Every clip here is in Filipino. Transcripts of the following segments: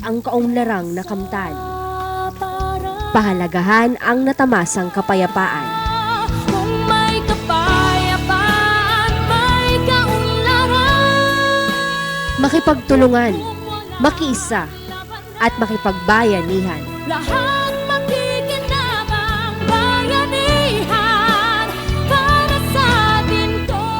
ang kaunlarang na kamtan. Pahalagahan ang natamasang kapayapaan. Kung may kapayapaan, may kaunlaran. Makipagtulungan, makiisa, at makipagbayanihan. Lahat makikinabang, bayanihan para sa atin to.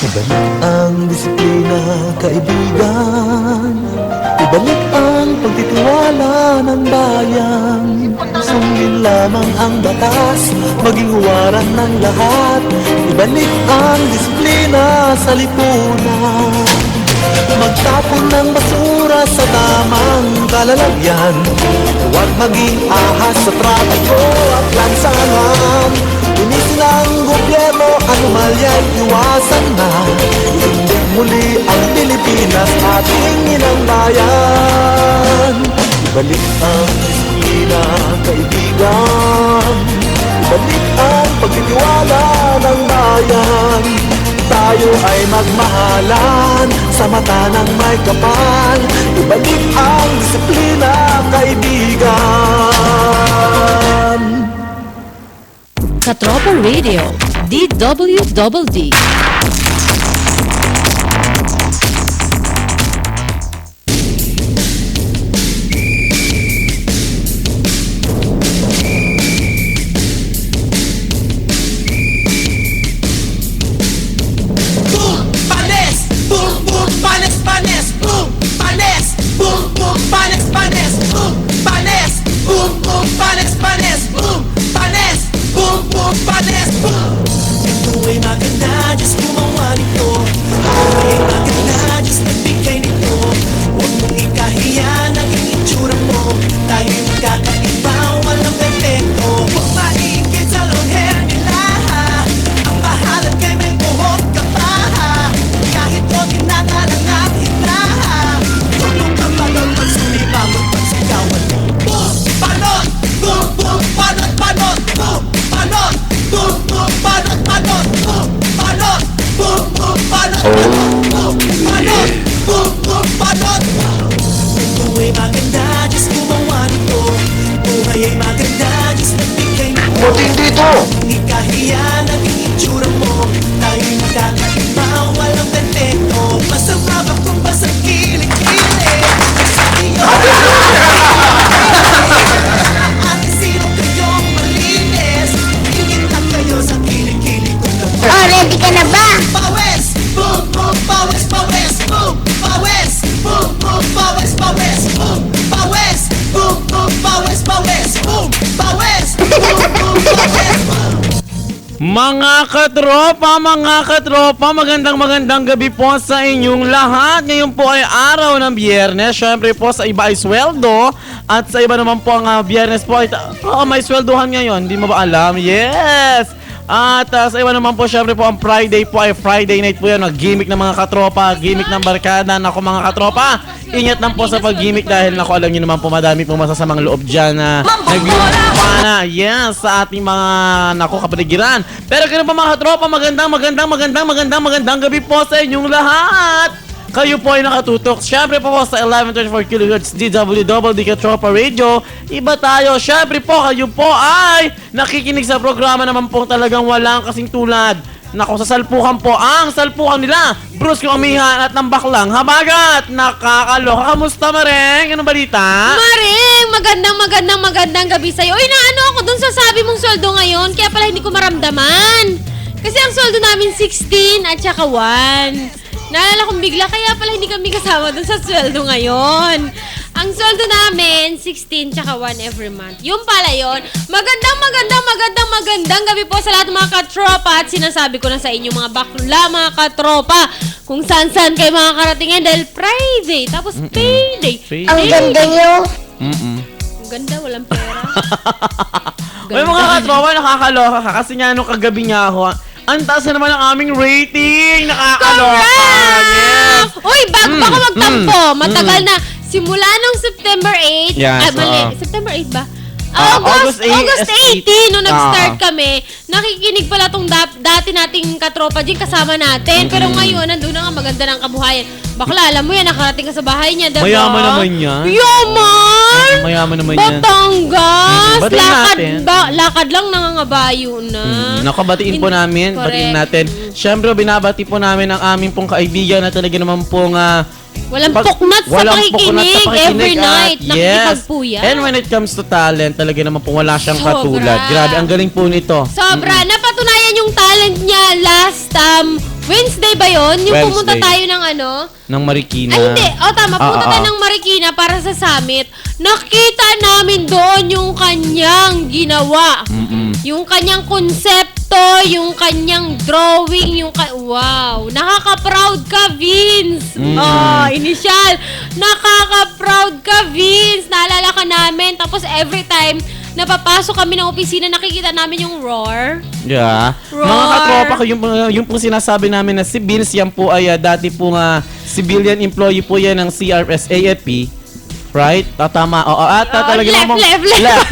Ibalik ang disiplina, kaibigan. Ibalik ang pagtitiwala ng bayan. Sundin lamang ang batas, maging huwaran ng lahat. Ibalik ang disiplina sa lipunan. Magtapon ng basura sa tamang kalalagyan. Huwag maging ahas sa trapiko at lansangan. Linisin ang gobyerno, anomalya'y iwasan na. Itindig muli ang Pilipinas, ating inang bayan. Ibalik ang disiplina, kaibigan. Ibalik ang pagtitiwala ng bayan. Tayo ay magmahalan sa mata ng may kapal. Ibalik ang disiplina, kaibigan. Katropa Radio, DWDD. Mga katropa, magandang gabi po sa inyong lahat. Ngayon po ay araw ng Biyernes. Syempre po sa iba ay sweldo at sa iba naman po ang Biyernes po ay may sweldohan ngayon. Hindi mo ba alam? Yes! At sa iba naman po, syempre po ang Friday po ay Friday night po yan. Mag-gimmick ng mga katropa, gimmick ng barkada. Naku mga katropa, ingat lang po sa pag-gimmick dahil naku alam nyo naman po madami po masasamang loob dyan na naglulupana. Yes, sa ating mga naku kapaligiran. Pero ganun pa mga katropa, magandang gabi po sa inyong lahat. Kayo po ay nakatutok. Siyempre po sa 1124 kHz DWDD Katropa Radio. Iba tayo. Siyempre po kayo po ay nakikinig sa programa naman po talagang walang kasing tulad. Naku, sa salpukan po. Ang salpukan nila, Bruce kong amihan at ng baklang habagat. Nakakaloka. Kamusta Mareng? Anong balita? Maring, magandang gabi sa'yo. Uy, naano ako dun sa sabi mong sweldo ngayon, kaya pala hindi ko maramdaman. Kasi ang sweldo namin 16 at saka 1. Naalala kong bigla, kaya pala hindi kami kasama dun sa sweldo ngayon. Ang sweldo namin, 16 tsaka 1 every month. Yung pala yun. Magandang gabi po sa lahat ng mga katropa. At sinasabi ko na sa inyo mga bakla, mga katropa, kung saan kayo mga karatingan dahil Friday, tapos payday. Ang ganda nyo. Ang ganda, walang pera. May mga katropa, nakakaloka ka kasi nga nung kagabi nga ako, ang taas na naman ang aming rating. Nakakaloka. Yes. Uy, bago pa ako magtampo, matagal na. Simula nung September 8. Yes, Mali. September 8 ba? August August 18, nung nag-start kami, nakikinig pala tong dati nating katropa dyan, kasama natin. Pero ngayon, nandun na nga, maganda ng kabuhayan. Bakla, alam mo yan, nakarating ka sa bahay niya, diba? Mayaman naman yan. Yaman! Mayaman naman yan. Batangas! Batiin natin. Lakad lang nangangabayo na. Nakabatiin po namin, Correct. batiin natin. Siyempre, binabati po namin ang aming pong kaibigan na talaga naman pong Walang puknat sa pakikinig every night. Nakikipagpuya. And when it comes to talent, talaga naman po wala siyang Sobra. katulad. Grabe, ang galing po nito. Sobra. Napatunayan yung talent niya last Wednesday ba yun? Yung Wednesday. pumunta tayo ng Ng Marikina. Ay, hindi. Tama. Pumunta tayo ng Marikina para sa summit. Nakita namin doon yung kanyang ginawa. Yung kanyang konsepto, yung kanyang drawing, wow. Nakaka-proud ka, Vince. Initial. Nakaka-proud ka, Vince. Naalala ka namin. Tapos every time napapasok kami ng opisina, nakikita namin yung roar. Yeah. Roar. Mga katropa ko, yung pong sinasabi namin na si Vince, yan po ay dati po nga civilian employee po yan ng CRS AFP. Right? Tama. Oo. At talaga left. Left.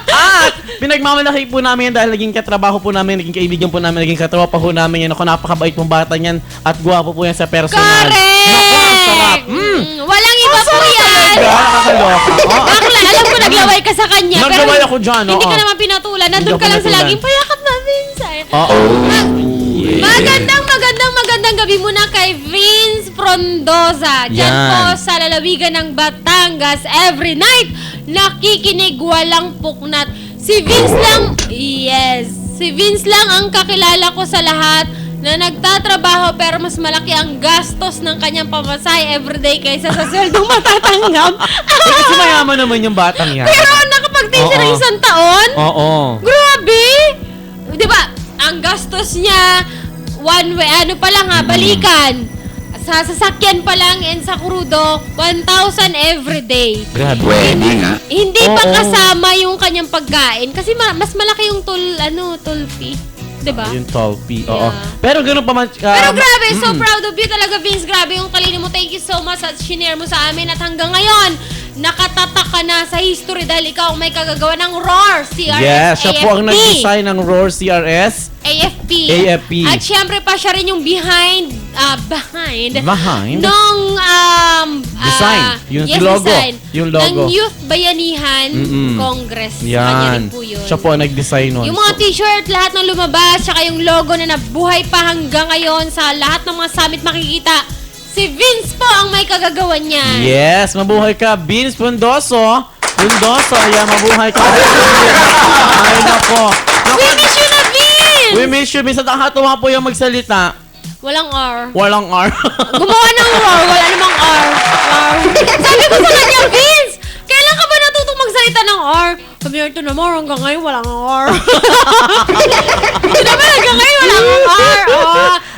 At pinagmamalaki po namin yan dahil naging katrabaho po namin, naging kaibigan po namin, naging katropa po namin yan. Ako, napakabait pong bata niyan at gwapo po yan sa personal. Correct! Naku, ang sarap. Walang iba po yan. Nakakaloka. Bakla, alam ko naglaway ka sa kanya. Naglaway ako dyan, Hindi oo. ka naman pinatulan. Nandun Hindi ka ako lang sa pinatulan. laging payakap na Vince. Oo. Magandang gabi muna kay Vince Frondoza. Diyan Yan. po sa lalawigan ng Batangas. Every night, nakikinig, walang puknat. Si Vince lang ang kakilala ko sa lahat na nagtatrabaho pero mas malaki ang gastos ng kanyang pamasahe everyday kaysa sa sweldong matatanggap. Kasi mayaman naman yung batang yan. Pero nakapag-day siya ng Oo. isang taon? Oo. Grabe! Di ba, ang gastos niya, one way, balikan. Sa sasakyan pa lang and sa krudo, 1,000 every day. Grabe. Hindi pa Oo. kasama yung kanyang pagkain kasi mas malaki yung toll fee. Diba? Yung tall P. Oo. Yeah. Pero ganun pa man. Pero grabe, so proud of you talaga, Vince. Grabe yung talino mo. Thank you so much at shinare mo sa amin. At hanggang ngayon, nakatatak ka na sa history dahil ikaw ang may kagagawa ng ROAR, CRS, Yes, siya po ang AFP. nag-design ng Roar CRS. AFP. At syempre pa siya rin yung behind nung Design. Yung logo. design. Yung logo. Ng Youth Bayanihan Congress. Kanya Yan. rin po yun. Siya po ang nag-design nun. Yung mga t-shirt, lahat ng lumabas, tsaka yung logo na nabuhay pa hanggang ngayon sa lahat ng mga summit makikita. Si Vince po ang may kagagawa niyan. Yes, mabuhay ka, Vince Pundoso. Ayan, mabuhay ka. Ay, nako. We miss you na, Vince! We miss you, Vince. At nakakatuwa po yung magsalita. Walang R. Walang R. Gumawa ng roar, wala namang R. Sabi ko sa kanya, Vince, kailan ka ba natutong magsalita ng R? Sabi niya, ito naman, hanggang ngayon walang R. Ito naman, hanggang ngayon walang R.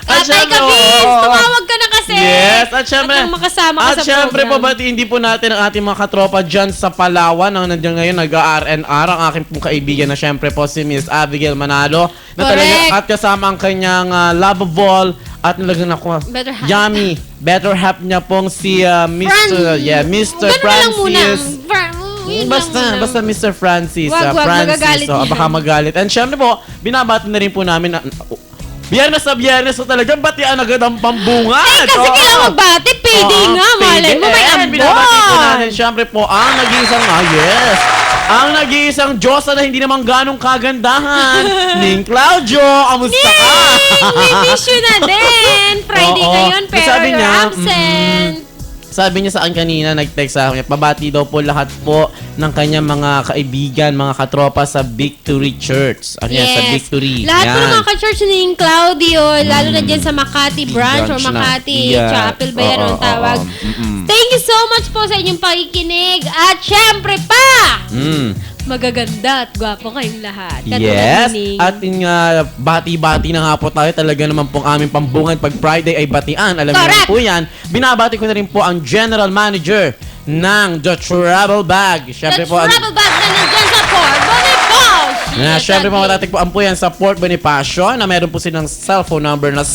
At Tatay ka, syempre, Vince, oo. tumawag ka na kasi. Yes, at syempre, At nang makasama ka sa syempre po, program. ba't hindi po natin ang ating mga katropa dyan sa Palawan, ang nandiyan ngayon, nag-RNR, ang aking pong kaibigan na syempre po si Miss Abigail Manalo, na Correct. talaga, at kasama ang kanyang lovable, at nalagang ako, Better half. yummy, better half niya pong si Mr. Mr. Ganun lang muna. Francis. Yun lang muna. Basta Mr. Francis. Wag, magagalit yan. Baka magalit. And syempre po, binabati na rin po namin Biyernes sa Biyernes, so talagang batian agad ang pambungan. Kasi kailangan magbati, payday nga, malay mo, may And binabati po ambon. natin, syempre po, ang nag-iisang, ang nag-iisang Diyosa na hindi naman ganong kagandahan, Ning Claudio, kamusta ka? We miss you na din. Friday Oo. ngayon, pero Sabi you're niya, absent. Sabi niya sa akin kanina, nag-text sa akin, pabati daw po lahat po ng kanyang mga kaibigan, mga katropa sa Victory Church. Ano yan? Sa Victory. Lahat po Yan. ng mga ka-church ni Claudio, lalo na dyan sa Makati branch or Branch na. Makati Yeah. Chapel ba yan Oo, ang tawag. oo. Thank you so much po sa inyong pakikinig. At syempre pa, magaganda at gwapo kayong lahat. Yes. Katulad ni Ning. At bati-bati na nga po tayo. Talaga naman pong aming pambungan pag Friday ay batian. Alam niyo Correct. po yan. Binabati ko na rin po ang General Manager ng The Travel Bag. Syempre po, travel bag na nandyan sa Port Bonifacio. na syempre po matatagpuan po yan sa Port Bonifacio na meron po silang cellphone number na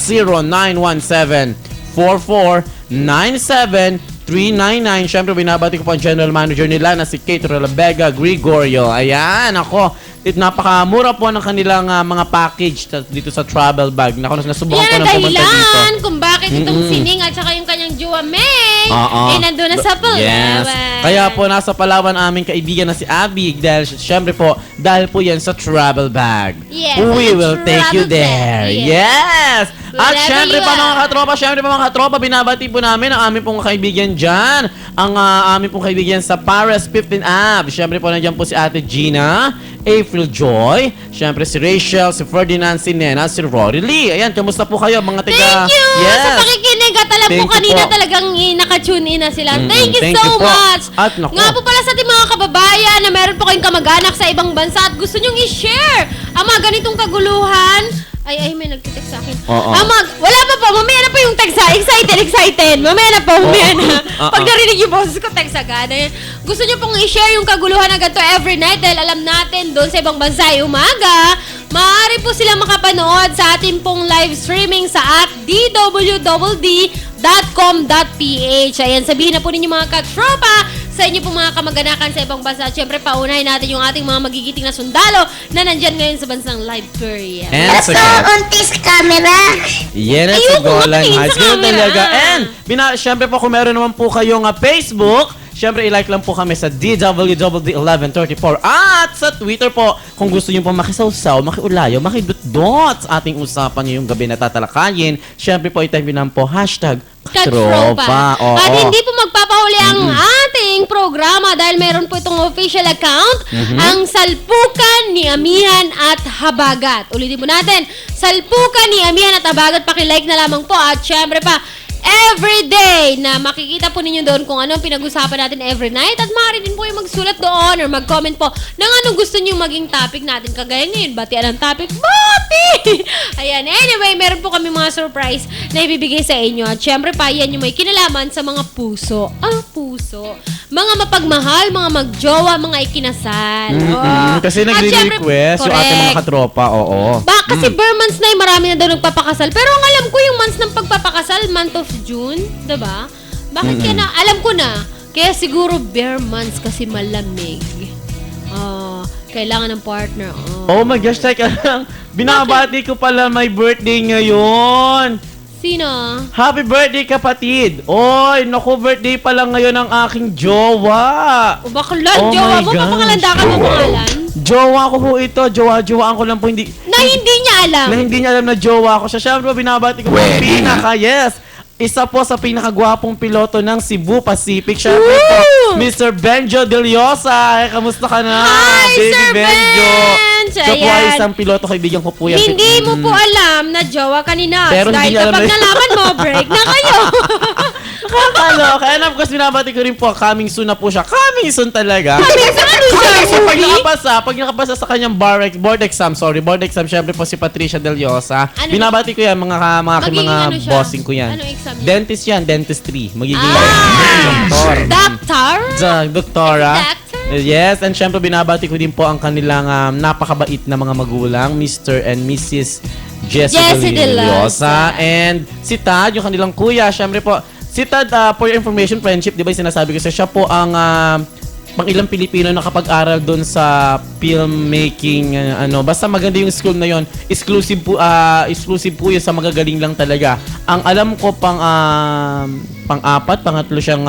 0917-4497-2 399. Syempre, binabati ko po ang general manager nila na si Kate Vega Gregorio. Ayan, ako. Napakamura po ng kanilang mga package dito sa travel bag. Naku, nasubukan ko Yan na ang pumunta dito. dahilan kung bakit itong sining at saka yung kanyang jowa May Oo. nandun na sa Palawan. Yes. Kaya po nasa Palawan aming kaibigan na si Abby dahil syempre po dahil po yan sa travel bag. Yes, We sa will take you travel there. bag. Yes. At Wherever syempre you pa are. mga katropa, binabati po namin ang aming pong kaibigan dyan. Ang aming pong kaibigan sa Paris 15 Ab. Syempre po nandiyan po si Ate Gina, April Joy, syempre si Rachel, si Ferdinand, si Nena, si Rory Lee. Ayan, kamusta po kayo mga tiga? Thank you Yes. sa pakikinig at alam Thank ko you kanina po. talagang naka-tune in na sila. Mm-mm. Thank you Thank so you po. much. At naku. Nga po pala sa ating mga kababayan na meron po kayong kamag-anak sa ibang bansa at gusto nyong i-share ang mga ganitong kaguluhan. Ay, may nagtitext sa akin. Oo. Wala pa po, mamaya na po yung text ha. Excited. Mamaya na po, mamaya na. Pag narinig yung boses ko, text agad. Ayan. Gusto nyo pong i-share yung kaguluhan na ganito every night dahil alam natin doon sa ibang bansa ay umaga. Maaari po silang makapanood sa ating pong live streaming sa at dwwd.com.ph. Ayan, sabihin na po ninyo mga katropa sa inyo pong mga kamag-anakan sa ibang bansa. Siyempre, paunahin natin yung ating mga magigiting na sundalo na nandyan ngayon sa bansang Liberia. And sa untis camera. Yan at si Ayoko Golan matingin High sa School camera. talaga. And, syempre po kung meron naman po kayong Facebook, syempre i-like lang po kami sa DWWD1134 at sa Twitter po kung gusto nyo po makisawsaw, makiulayo, makidot-dot sa ating usapan ngayong gabi na tatalakayin. Syempre po i-type nyo lang po Katropa. Oo. At hindi po magpapahuli ang ating programa dahil meron po itong official account, ang Salpukan ni Amihan at Habagat. Ulitin po natin, Salpukan ni Amihan at Habagat. Pakilike na lamang po at syempre pa, every day na makikita po ninyo doon kung ano ang pinag-usapan natin every night at maaari din po yung magsulat doon or mag-comment po ng anong gusto nyo maging topic natin. Kagaya ngayon, batian ang topic, bati! Ayan, anyway, meron po kami mga surprise na ibibigay sa inyo. At syempre pa, yan yung may kinalaman sa mga puso. Puso. Mga mapagmahal, mga magjowa, mga ikinasal. Kasi At syempre, nagre-request yung ating mga correct. katropa. Oo. Kasi bare months na marami na daw nagpapakasal. Pero ang alam ko yung months ng pagpapakasal, month of June, diba? Bakit kaya na? Alam ko na. Kaya siguro bare months kasi malamig. Kailangan ng partner. Oh my gosh, teka lang. Binabati ko pala may birthday ngayon. Sino? Happy birthday, kapatid! Oy, naku, birthday pa lang ngayon ng aking jowa! O bakla, Oh jowa my mo, gosh. papangalanda ka ng pangalan? Jowa ko po ito, jowa-jowaan ko lang po, hindi Na hindi niya alam. na hindi niya alam na jowa ko siya. Siyempre, binabati ko po ang isa po sa pinakagwapong piloto ng Cebu Pacific. Siyempre po, Mr. Benjo Deliosa. Kamusta ka na? Hi, Baby Sir Benjo! Benj! Siya po ay Ayan. isang piloto, kaibigan ko po yan. Hindi mo po alam na jowa ka ni Nats. Pero hindi Dahil niya alam kapag na- nalaman mo, break na kayo. Kaya na, of course, binabati ko rin po, coming soon na po siya. Coming soon talaga. Minsan ano So, siya, pag nakapasa sa kanyang board exam, syempre po si Patricia Deliosa. Ano? Binabati ko yan, mga Magiging ano siya? bossing ko yan. Ano exam niya? Dentist yan, dentistry. Magiging Doctor? doktora. Doctor? Yes, and syempre binabati ko din po ang kanilang napakabait na mga magulang, Mr. and Mrs. Jessie Deliosa. And si Tad, yung kanilang kuya, syempre po, si Tad, for your information, friendship, di ba yung sinasabi ko siya po ang pang-ilang Pilipino na nakapag-aral doon sa filmmaking, basta maganda yung school na yon. Exclusive po yun sa magagaling lang talaga. Ang alam ko pangatlo siyang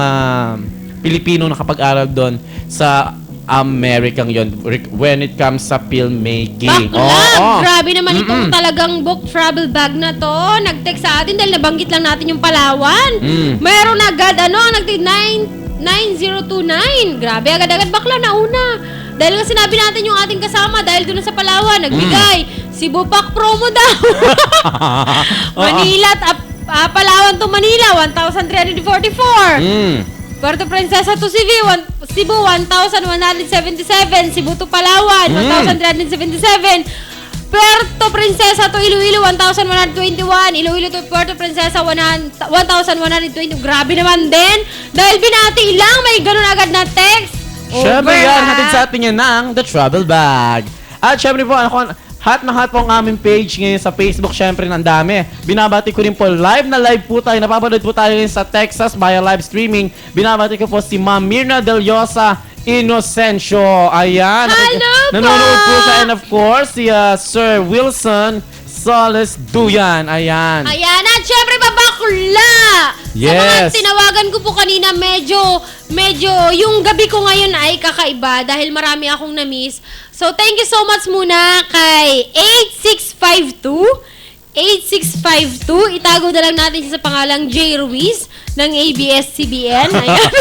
Pilipino na nakapag-aral doon sa Amerikang yon when it comes sa filmmaking. Bakla! Grabe naman itong talagang book travel bag na to. Nag-text sa atin dahil nabanggit lang natin yung Palawan. Meron agad, nag-text 9029. Grabe, agad-agad bakla nauna. Dahil nga sinabi natin yung ating kasama dahil doon sa Palawan, nagbigay. Cebu Pack promo daw. Manila, Palawan to Manila, 1,344. Puerto Princesa to Cebu, 1,177. Cebu to Palawan, 1,377. Puerto Princesa to Iloilo, 1,121. Iloilo to Puerto Princesa, 1,120. Grabe naman din. Dahil binati lang, may ganun agad na text. Syempre yan, hatid sa atin yan ng The Travel Bag. At syempre po, hot na hot po ang aming page ngayon sa Facebook. Syempre, ang dami. Binabati ko rin po, live na live po tayo. Napapanood po tayo rin sa Texas via live streaming. Binabati ko po si Ma'am Mirna Del Llosa Inocencio. Ayan. Hello po! Nanonood po siya. And of course, si Sir Wilson Soles Duyan. Ayan. Ayan, at syempre babakla! Sa mga Yes. tinawagan ko po kanina, medyo, yung gabi ko ngayon ay kakaiba dahil marami akong na-miss. So, thank you so much muna kay 8652. Itago na lang natin siya sa pangalang J. Ruiz ng ABS-CBN. Ayan.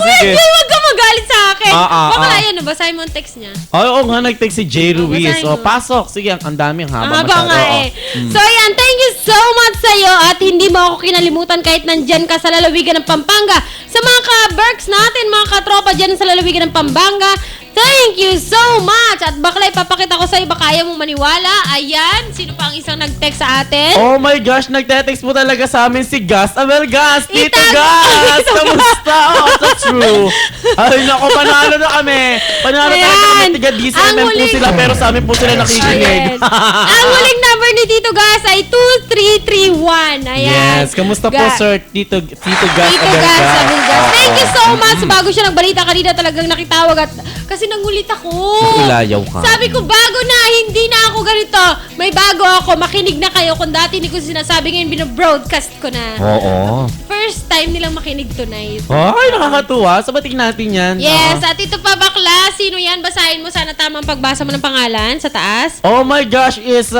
Sige. Jay, wag ka magalit sa akin. Bakla yan, basahin mo ang text niya. Oo nga, nag-text si J. Ruiz. basahin O, mo. pasok. Sige, ang dami. Ang haba Haba nga Oo. eh. So yan, thank you so much sa'yo at hindi mo ako kinalimutan kahit nandyan ka sa lalawigan ng Pampanga. Sa mga ka-Berks natin, mga katropa dyan sa lalawigan ng Pampanga, thank you so much! At bakla, ipapakita ko sa'yo, baka ayaw mong maniwala. Ayan, sino pa ang isang nag-text sa atin? Oh my gosh, nagte-text po talaga sa amin si Gus. Abel Gus, Tito Ita- Gus! Kamusta? Oh, that's true. Ay, naku, panalo na kami. Panalo Ayan. talaga kami. Tiga Ang DCMM po huling- sila, pero sa amin po sila nakikinig. Ayan. Ang huling number ni Tito Gas ay 2331. Ayan. Yes, kamusta po Ga- sir, Tito Gus Tito Abel Gas, Gus? Abel Gas. Thank you so much. Bago siya nagbalita kanina talagang nakitawag at kasi nangulit ako. Nakulayaw ka. Sabi ko, bago na, hindi na ako ganito. May bago ako, makinig na kayo. Kung dati hindi ko sinasabi, ngayon binobroadcast ko na. Oo. First time nilang makinig tonight. Ay, nakakatuwa. Sabating natin yan. Yes, at ito pa bakla, sino yan? Basahin mo sana tamang pagbasa mo ng pangalan sa taas. Oh my gosh, is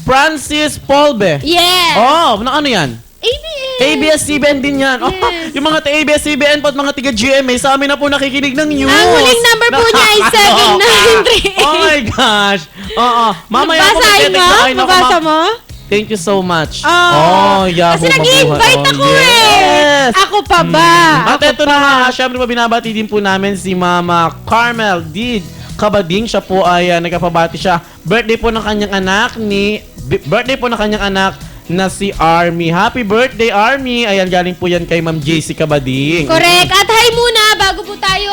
Francis Polbe. Yes. Oh, na ano yan? ABS. ABS-CBN din yan. Oh, Yes. yung mga ABS-CBN po at mga taga-GMA, sa amin na po nakikinig ng news. Ang huling number po niya ay 7938. Oh my gosh. Oo. Mamaya po Basahin mo? magte-text na kayo. Naku, Babasa ma'am. mo? Thank you so much. Oh, Yahoo. kasi nag-i-invite mabuhay. ako Yes. Ako pa ba? At ito na nga, syempre pa binabati din po namin si Mama Carmel Did Kabading. Siya po ay nagkapabati siya. Birthday po ng kanyang anak na si Army. Happy birthday, Army! Ayan, galing po yan kay Ma'am JC Kabading. Correct. At hi muna, bago po tayo,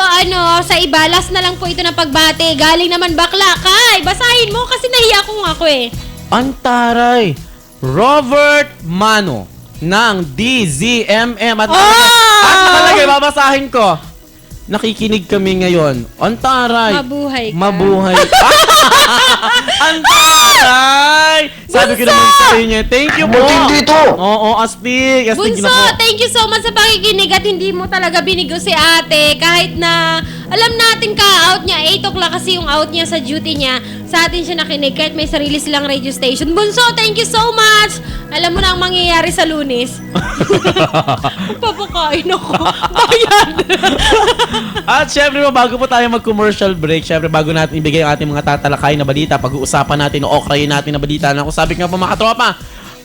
sa iba, last na lang po ito ng pagbati. Galing naman bakla, Kay. Basahin mo kasi nahiya ko nga ako eh. Antaray! Robert Mano ng DZMM at nakalagay, babasahin ko. Nakikinig kami ngayon. Antaray! Mabuhay ka. Mabuhay. Antaray! Sabi ko naman sa inyo, thank you po. Oo, astig. Astig Bunso, na po. thank you so much sa pakikinig at hindi mo talaga binigo si ate. Kahit na alam natin ka-out niya, 8 o'clock kasi yung out niya sa duty niya. Sa atin siya nakinig kahit may sarili silang radio station. Bunso, thank you so much! Alam mo na ang mangyayari sa Lunes. Magpapakain ako. Bayad! At syempre, bago po tayo mag-commercial break, syempre bago natin ibigay ang ating mga tatalakay na balita, pag-uusapan natin o okrayin natin na balita na kung sabi nga po mga katropa,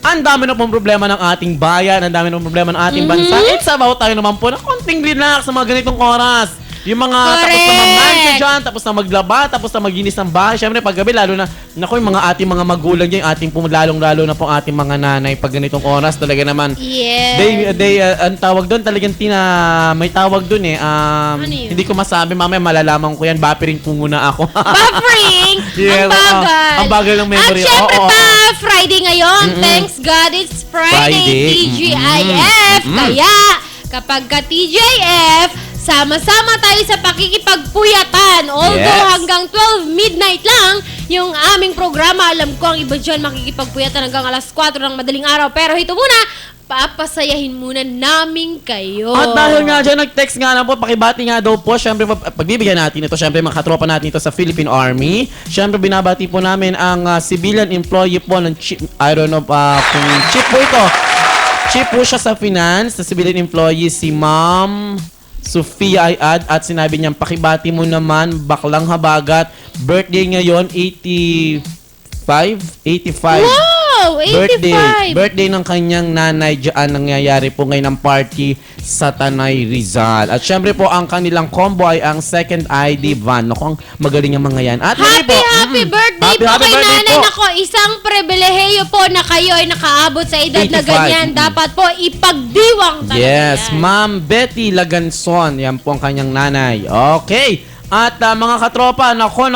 ang dami na pong problema ng ating bayan, ang dami na pong problema ng ating bansa. It's about tayo naman po na konting relax sa mga ganitong oras. Yung mga tapos na mag-mancha dyan, tapos na maglaba, tapos na maglinis ng bahay. Syempre, paggabi, lalo na, naku, yung mga ating mga magulang dyan, yung ating lalong-lalo na po ating mga nanay, pag ganitong oras, talaga naman, Yes. ang tawag doon, talagang may tawag doon eh. Ano yun? Hindi ko masabi, mamaya malalaman ko yan, bapiring po muna ako. Buffering! Yes, ang bagal! ang bagal ng memory. At syempre Oo, pa, Friday ngayon. Thanks God, it's Friday, TGIF. Kaya, kapag ka TGIF, sama-sama tayo sa pakikipagpuyatan. Although Yes. hanggang 12 midnight lang yung aming programa. Alam ko ang iba dyan makikipagpuyatan hanggang alas 4 ng madaling araw. Pero ito muna, papasayahin muna namin kayo. At dahil nga dyan, nag-text nga na po, pakibati nga daw po. Siyempre, pagbibigyan natin ito, siyempre, mga katropa natin ito sa Philippine Army. Siyempre, binabati po namin ang civilian employee po ng chief, I don't know kung chief po ito. Chief po siya sa finance, sa civilian employee, si Ma'am Sofia Ayad, at sinabi niyang pakibati mo naman, baklang habagat, birthday ngayon, 85. Wow! 85! Birthday ng kanyang nanay dyan, nangyayari po ngayon ng party sa Tanay Rizal. At syempre po, ang kanilang combo ay ang second ID van. Naku, ang magaling ang mga yan. At Happy birthday po Happy kay birthday nanay. po. Nako, isang pribileheyo po na kayo ay nakaabot sa edad na 85. ganyan. Dapat po ipagdiwang talaga Yes, yan. Ma'am Betty Laganson. Yan po ang kanyang nanay. Okay. At mga katropa, nako,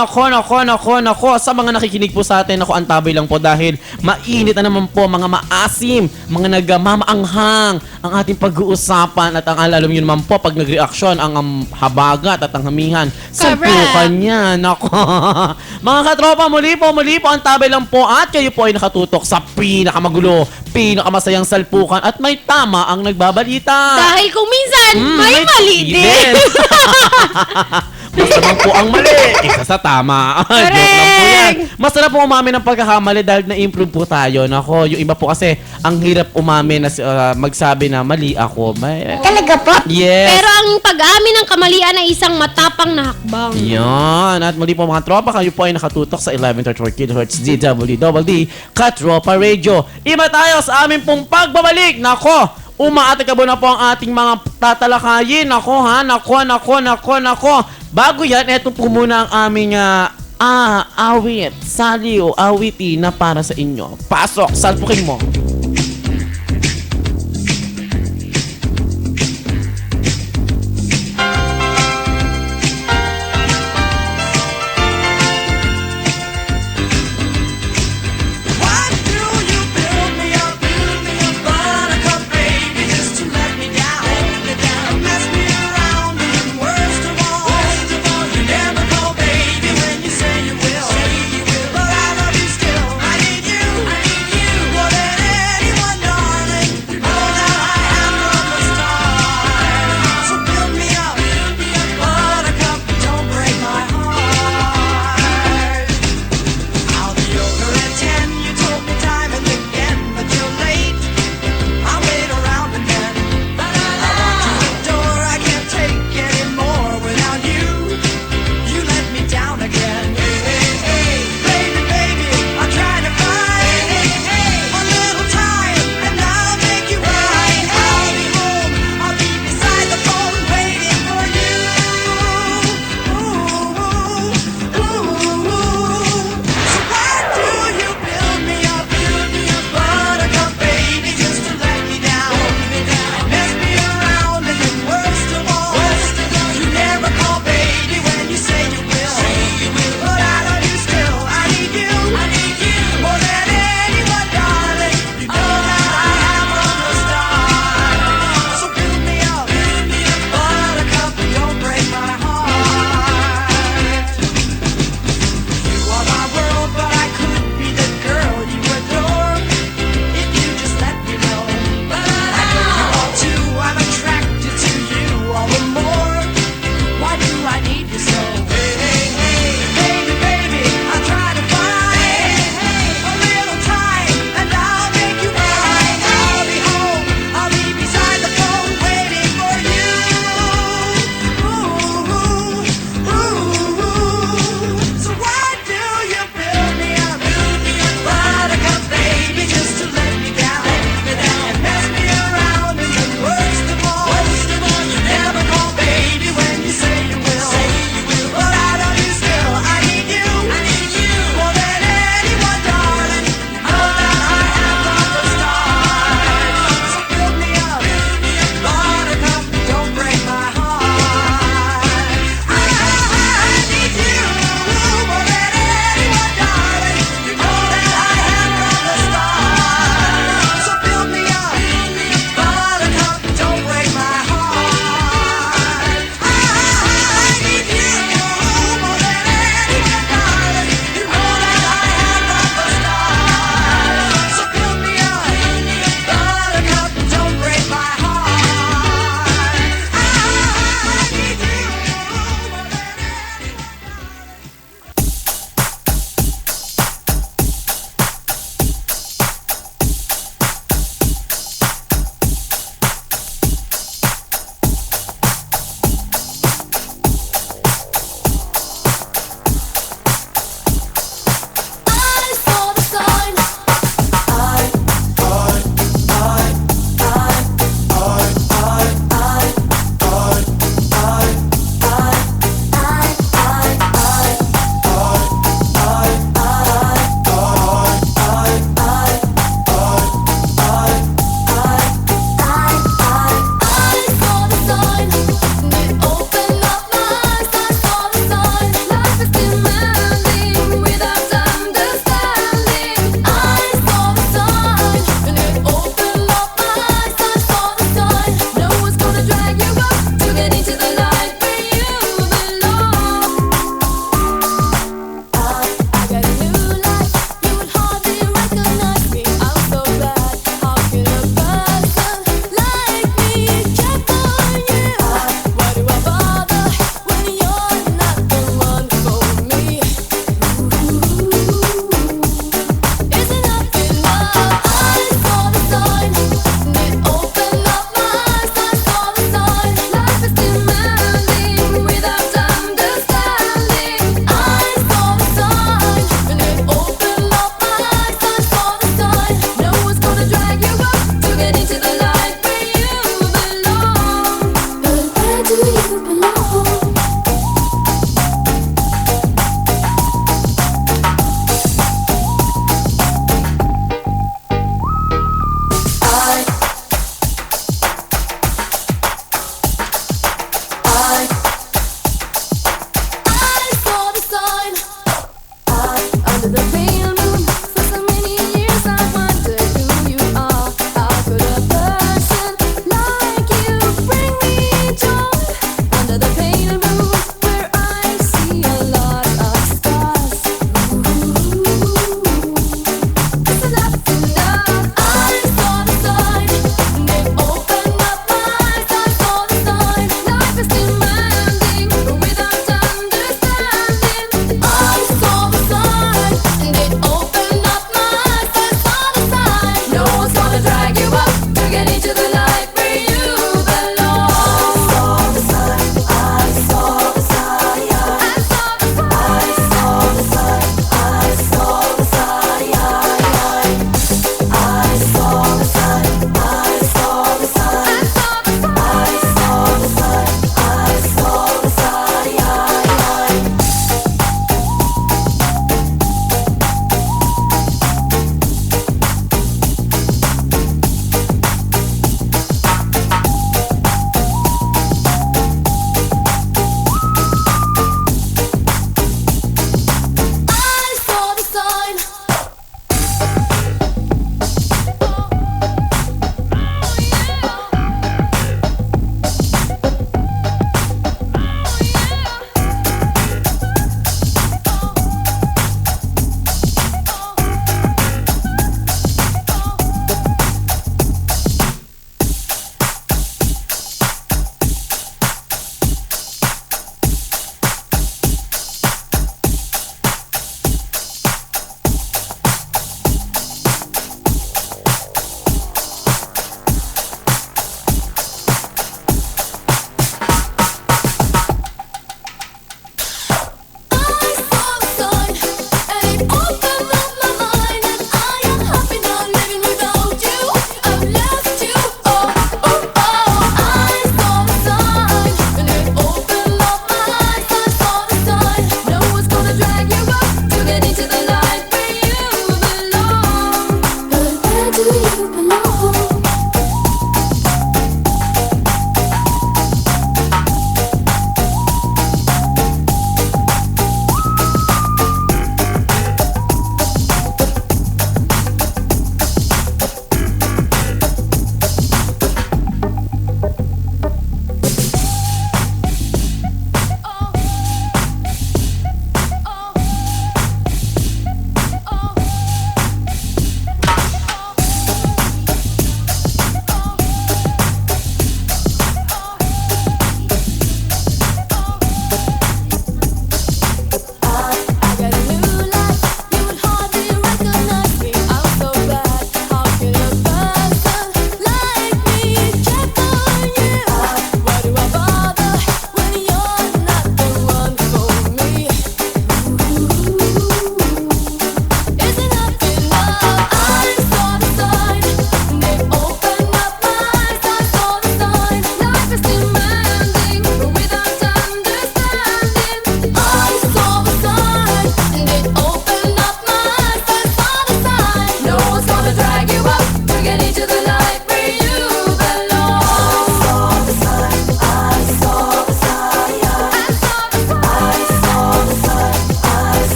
sa mga nakikinig po sa atin, ang tabay lang po dahil mainit na naman po, mga maasim, mga nagmamaanghang ang ating pag-uusapan at ang alam nyo naman po, pag nag-reaksyon, ang habagat at ang hamihan, sampukan niya, nako. Mga katropa, muli po, ang tabay lang po at kayo po ay nakatutok sa pinakamagulo, pinakamasayang salpukan at may tama ang nagbabalita. Dahil kung minsan, may mali din. Basta lang po ang mali, isa sa tama. Joke lang po yan. Masarap po umamin ng pagkakamali dahil na-improve po tayo. Nako, yung iba po kasi, ang hirap umamin na magsabi na mali ako. Talaga po? Yes. Pero ang pag-amin ng kamalian ay isang matapang na hakbang. Yan. At muli po mga tropa, kayo po ay nakatutok sa 1134 kHz DWDD Katropa Radio. Iba tayo sa amin pong pagbabalik. Nako, umaatikabo na po ang ating mga tatalakayin. Nako ha, nako. Bago yan, eto po muna ang aming awit, saliw, awiti na para sa inyo. Pasok, salpukin mo.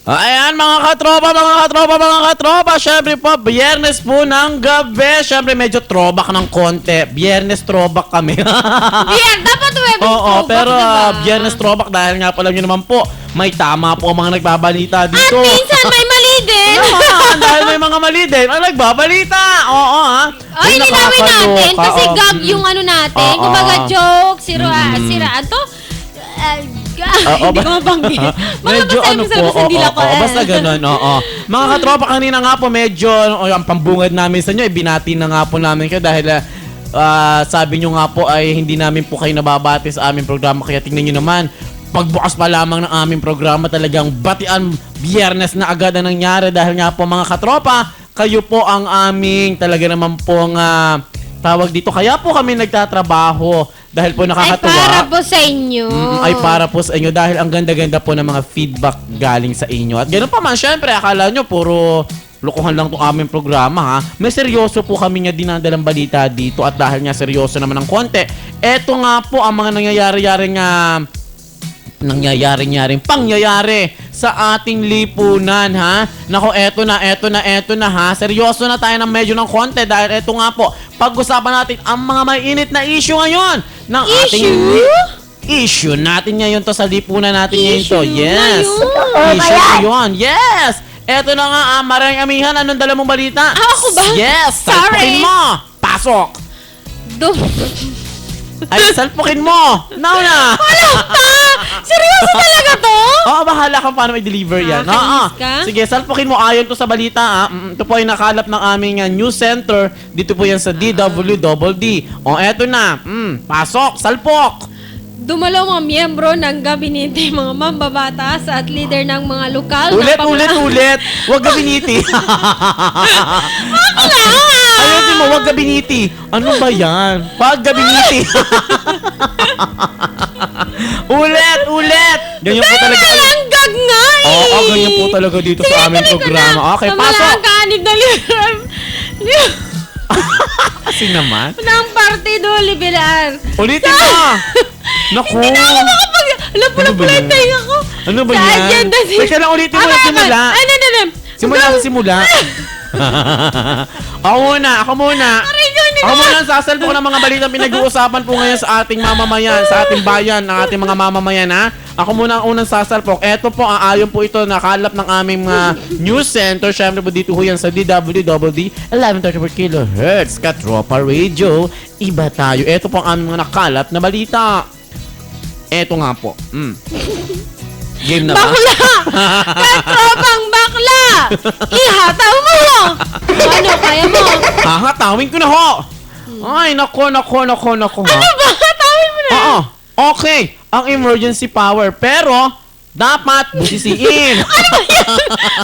Ayan mga katropa, syempre po, biyernes po ng gabi. Syempre medyo throwback ng konti. Biyernes throwback kami. Dapat Webes Oo, throwback, pero diba? biyernes throwback dahil nga pala nyo naman po, may tama po ang mga nagbabalita At dito. minsan may mali din. Dahil may mga mali din, ang nagbabalita. Oo, ha? Ay, Yung linawin natin nakakaloka, kasi oh. gag yung ano natin. Oo. Kumbaga joke, siraan to. Oo, Hindi ko mabanggit. Medyo ano po, basta ganun, oo. Mga katropa, kanina nga po medyo, ang pambungad namin sa inyo, binati na nga po namin kayo dahil sabi nyo nga po ay hindi namin po kayo nababati sa aming programa, kaya tingnan nyo naman, pagbukas pa lamang ng aming programa, talagang batian biyernes na agad ang nangyari dahil nga po mga katropa, kayo po ang aming talaga naman pong tawag dito, kaya po kami nagtatrabaho dahil po Ay, nakakatuwa. para po sa inyo. Ay para po sa inyo dahil ang ganda-ganda po ng mga feedback galing sa inyo. At ganoon pa man, syempre, akala nyo puro lokohan lang itong aming programa ha. May seryoso po kami nga dinadalang balita dito at dahil nga seryoso naman ng konti, eto nga po ang mga nangyayaring pangyayari sa ating lipunan ha. Nako, eto na ha. Seryoso na tayo ng medyo ng konti dahil eto nga po, pag-usapan natin ang mga mainit na issue ngayon ng ating issue natin ngayon to sa lipunan natin ngayon to. Yes. Issue na yun. Yes. Eto na nga, maraming amihan. Anong dala mong balita? Ako ba? Yes. Sorry. Salpukin mo. Pasok. Ay, salpukin mo. Now na. Seryoso talaga to? Oo, bahala kang paano i-deliver yan. Nakakainis ka? Sige, salpukin mo. Ayon to sa balita. Ito po ay nakalap ng aming news center. Dito po yan sa DWDD. O, eto na. Pasok. Salpok. Dumalaw mga miyembro ng gabinete, mga mambabatas at leader ng mga lokal Ulit. Huwag ka biniti. Ayun mo, huwag ka biniti. Ano ba yan? Huwag ka biniti. Ulit. Ganyan po talaga. Ang gag nga eh! Oo, ganyan po talaga dito sa aming programa. Okay, sa pasok. mga kanib na Kasi naman. ng Partido Liberal. Ulitin mo. Naku. Hindi na ako makapag... Alam po Ano na ba pala yan? yung tayo ko. Ano ba Sa yan? agenda si... Teka lang, ulitin mo na simula. Ano. Simula sa simula. Ako muna. Ako muna ang sasalpo ko ng mga balitang pinag-uusapan po ngayon sa ating mamamayan, sa ating bayan, ng ating mga mamamayan ha. Ako muna ang unang sasalpok. Eto po, ayon po ito, nakalap ng aming news center. Siyempre po dito ho yan sa DWDD 1134 kHz Katropa Radio. Iba tayo. Eto po ang aming mga nakalap na balita. Eto nga po. Game na ba? Bakla! Katropang bakla! Ihataw mo! Ano, kaya mo? Hahatawin ko na ho! Ay, nako ha. Ano ba? Hatawin mo na! Oo. Okay. Ang emergency power. Pero, dapat busisiin.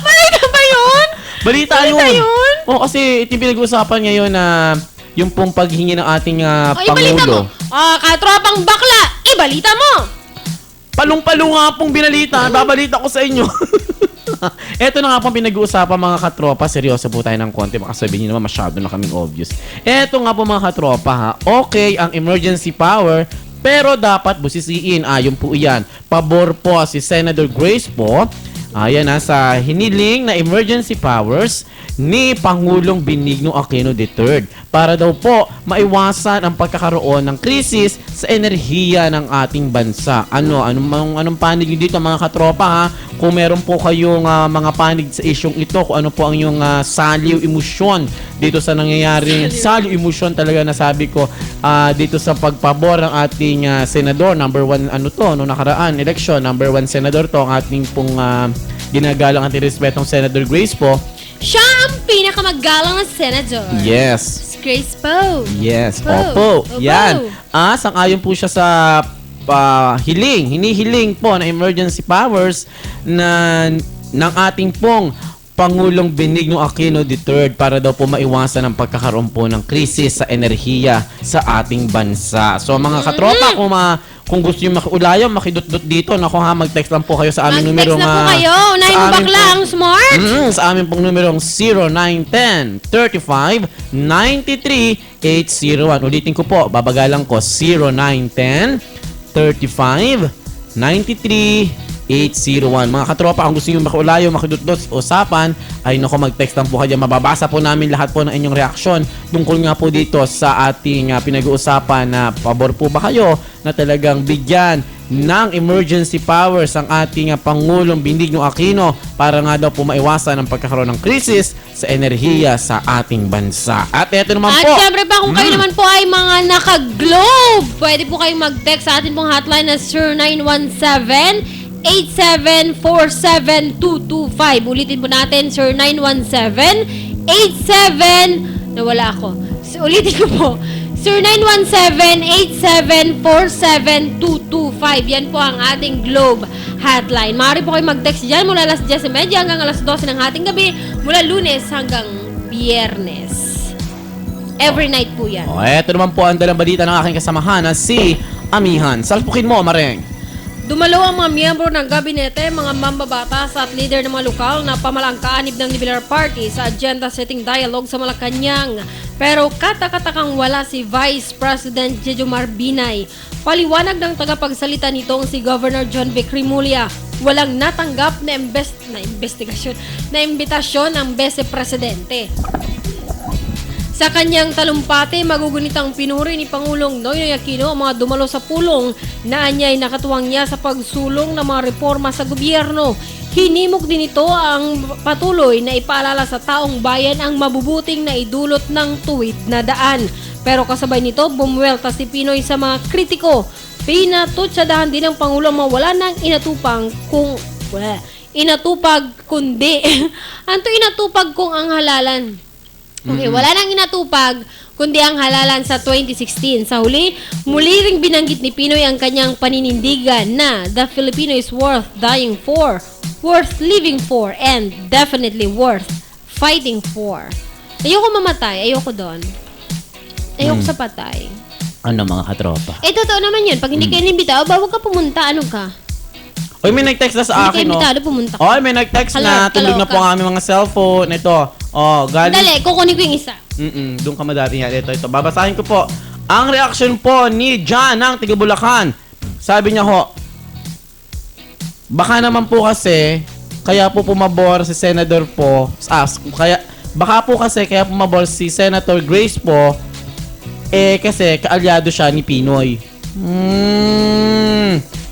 Balita ba yun? Balita yun. Oo, kasi ito yung pinag-uusapan ngayon na yung pong paghingi ng ating O, ibalita mo. Pangulo. Katropang bakla! Ibalita mo! Palong-palo nga pong binalita. Babalita ko sa inyo. Eto na nga pong pinag-uusapan mga katropa. Seryoso po tayo ng konti. Baka sabihin nyo naman masyado na kaming obvious. Eto nga po mga katropa ha. Okay ang emergency power, pero dapat busisiin. Ayon po iyan. Pabor po si Senator Grace po. Ayan sa hiniling na emergency powers ni Pangulong Benigno Aquino III para daw po maiwasan ang pagkakaroon ng krisis sa enerhiya ng ating bansa. Anong panig dito mga katropa ha? Kung meron po kayong mga panig sa isyong ito, kung ano po ang yung saliw emosyon dito sa nangyayari. Saliw emosyon talaga nasabi ko dito sa pagpabor ng ating senador. Number 1 no nakaraan election. Number 1 senador to ang ating pong ginagalang at respetong Senator Grace po. Siya ang pinakamagalang na senador. Yes. Grace po. Yes. Opo. Opo. Yan. Sang-ayon po siya sa hinihiling po na emergency powers ng ating pong Pangulong Benigno Aquino III para daw po maiwasan ang pagkakaroon po ng krisis sa enerhiya sa ating bansa. So mga katropa, kung gusto nyo makiulayan, makidot-dot dito, mag-text lang po kayo sa aming numerong... Mag-text na po kayo. Unahin mo bakla ang smart. Sa aming pong numerong 0910-35-93-801. Ulitin ko po, babagalan ko, 0910-35-93-801. 0917-801. Mga katropa, kung gusto nyo makiulayo, makidudot sa usapan, ay nako, mag-text lang po kayo. Mababasa po namin lahat po ng inyong reaksyon tungkol nga po dito sa ating pinag-uusapan na pabor po ba kayo na talagang bigyan ng emergency powers ang ating Pangulong Benigno Aquino para nga daw po maiwasan ang pagkakaroon ng krisis sa enerhiya sa ating bansa. At eto naman At po. syempre pa, kung kayo naman po ay mga naka-globe, pwede po kayong mag-text sa atin pong hotline na 0917-8747-225. Ulitin po natin, 0917-87... Nawala ako. So, ulitin ko po. 0917-8747-225. Yan po ang ating Globe hotline. Maaari po kayo mag-text dyan mula alas 10:30 hanggang alas 12 ng ating gabi, mula Lunes hanggang Biyernes. Every night po yan. Eto naman po ang dalang balita ng aking kasamahan na si Amihan. Salpukin mo, Mareng. Dumalo ang mga miyembro ng gabinete, mga mambabatas at leader ng mga lokal na pamalangkaanib ng Liberal Party sa agenda-setting dialogue sa Malacanang. Pero kata-katakang wala si Vice President Jejomar Binay. Paliwanag ng tagapagsalita nitong si Governor John V. Crimolia, walang natanggap na imbitasyon ng Vice Presidente. Sa kanyang talumpati, magugunitang pinuri ni Pangulong Noynoy Aquino ang mga dumalo sa pulong na anyay nakatuwang niya sa pagsulong ng mga reforma sa gobyerno. Hinimok din ito ang patuloy na ipaalala sa taong bayan ang mabubuting na idulot ng tuwid na daan. Pero kasabay nito, bumuwelta si Pinoy sa mga kritiko. Pinatutsadahan din ng Pangulo mawala ng inatupag kundi anto inatupag kung ang halalan. Okay, wala nang inatupag kundi ang halalan sa 2016. Sa huli, muli ring binanggit ni Pinoy ang kanyang paninindigan na the Filipino is worth dying for, worth living for, and definitely worth fighting for. Ayoko mamatay, ayoko doon. Ayoko sa patay. Ano mga katropa? Totoo naman yun. Pag hindi kayo inimbita, huwag ka pumunta, ano ka? Oy, may nag-text na sa Hindi akin, kayo no? imbitado, pumunta ka. Oy, may nag-text na. Tulog na po ang aming mga cellphone. Ito. Oh, galing. Dali, kukunin ko yung isa. Doon ka madati yan. Ito. Babasahin ko po. Ang reaction po ni John ng Tiga Bulacan. Sabi niya ho, baka naman po kasi, kaya po pumabor si Senator po, baka po kasi kaya pumabor si Senator Grace po, kasi kaalyado siya ni Pinoy.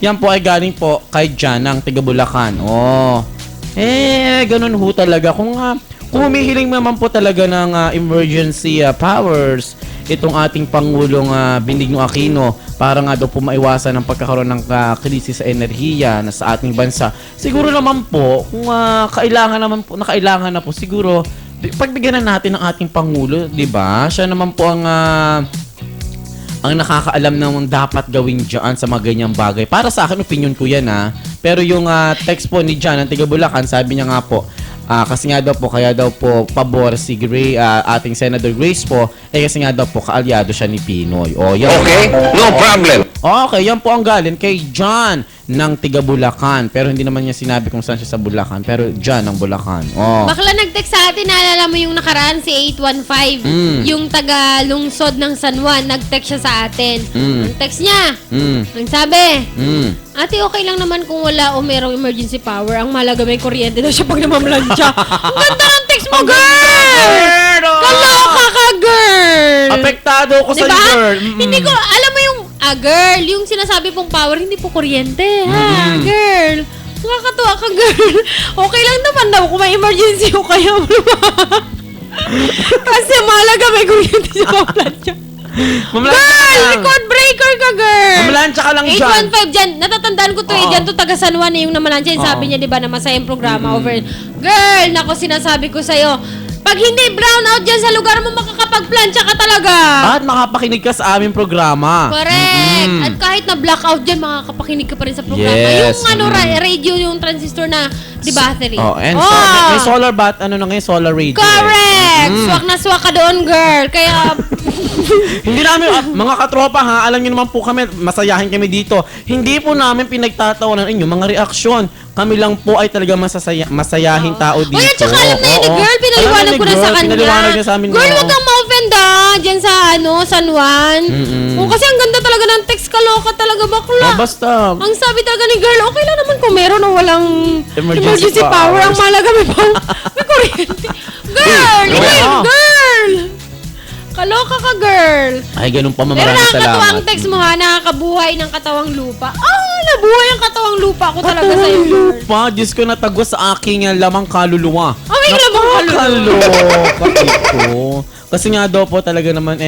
Yan po ay galing po kay Jan ng Tiga Bulacan. Ganun ho talaga. Kung humihiling naman po talaga ng emergency powers itong ating Pangulong Benigno Aquino para nga daw po maiwasan ang pagkakaroon ng krisis sa enerhiya na sa ating bansa. Siguro naman po, kung kailangan na po, siguro pagbigyan na natin ng ating Pangulo, di ba? Siya naman po ang nakakaalam ng dapat gawin dyan sa mga ganyang bagay. Para sa akin, opinion ko yan Pero yung text po ni John ng Tiga Bulacan, sabi niya nga po, kasi nga daw po, kaya daw po pabor si ating Senator Grace po, kasi nga daw po kaalyado siya ni Pinoy. Yan. Okay, no problem. Okay, yan po ang galing kay John ng Tiga Bulacan. Pero hindi naman niya sinabi kung saan siya sa Bulacan. Pero John ng Bulacan. Bakla nag-text sa atin, naalala mo yung nakaraan si 815, yung taga-lungsod ng San Juan, nag-text siya sa atin. Ang text niya, ang sabi, ate, okay lang naman kung wala o merong emergency power. Ang malaga may kuryente daw siya pag namamlansya. Ang ganda ng text mo, girl! Kaloka ka, girl! Apektado ko sa diba? girl. Hindi ko, alam mo yung, girl, yung sinasabi pong power, hindi po kuryente, ha, girl. Nakakatuwa ka, girl. Okay lang naman daw kung may emergency o kaya kasi malaga may kuryente sa pamplansya. Girl, record breaker ka, girl. Mamalansya ka lang dyan. 815 dyan. Natatandaan ko to dyan to taga San Juan yung namalansya. Sabi niya, di ba, na masayang programa over. Girl, nako, sinasabi ko sa'yo, pag hindi brown out dyan sa lugar mo, makakapagplansya ka talaga. At makapakinig ka sa aming programa. Correct. At kahit na blackout dyan, makakapakinig ka pa rin sa programa. Yes. Yung radio, yung transistor na, di battery. And may solar solar radio. Correct. Swak na swak ka doon, girl. Kaya, Hindi namin, mga katropa alam niyo naman po kami, masayahin kami dito. Hindi po namin pinagtatawanan inyo mga reaksyon. Kami lang po ay talaga masayahin tao dito. at saka alam na yun, girl, pinaliwanag ko na sa kanya. Pinaliwanag niya sa amin. Girl, wag kang ma-offend maganda dyan sa San Juan. Oh, kasi ang ganda talaga ng text, kaloka talaga bakla. Basta. Ang sabi talaga ni girl, okay lang naman kung meron o walang Emergency power. Ang powers. malaga may kuryente. Girl! Girl! Ikaw yun, girl! Kaloka ka, girl. Ay, ganun pa, Pero maraming nakakatuwa ang salamat. text mo ha, nakakabuhay ng katawang lupa. Nabuhay ang katawang lupa ko talaga sa'yo, girl. Lupa, Diyos ko natagos sa aking lamang kaluluwa. Aming lamang kaluluwa. Kaloka ito. Kasi nga daw po talaga naman,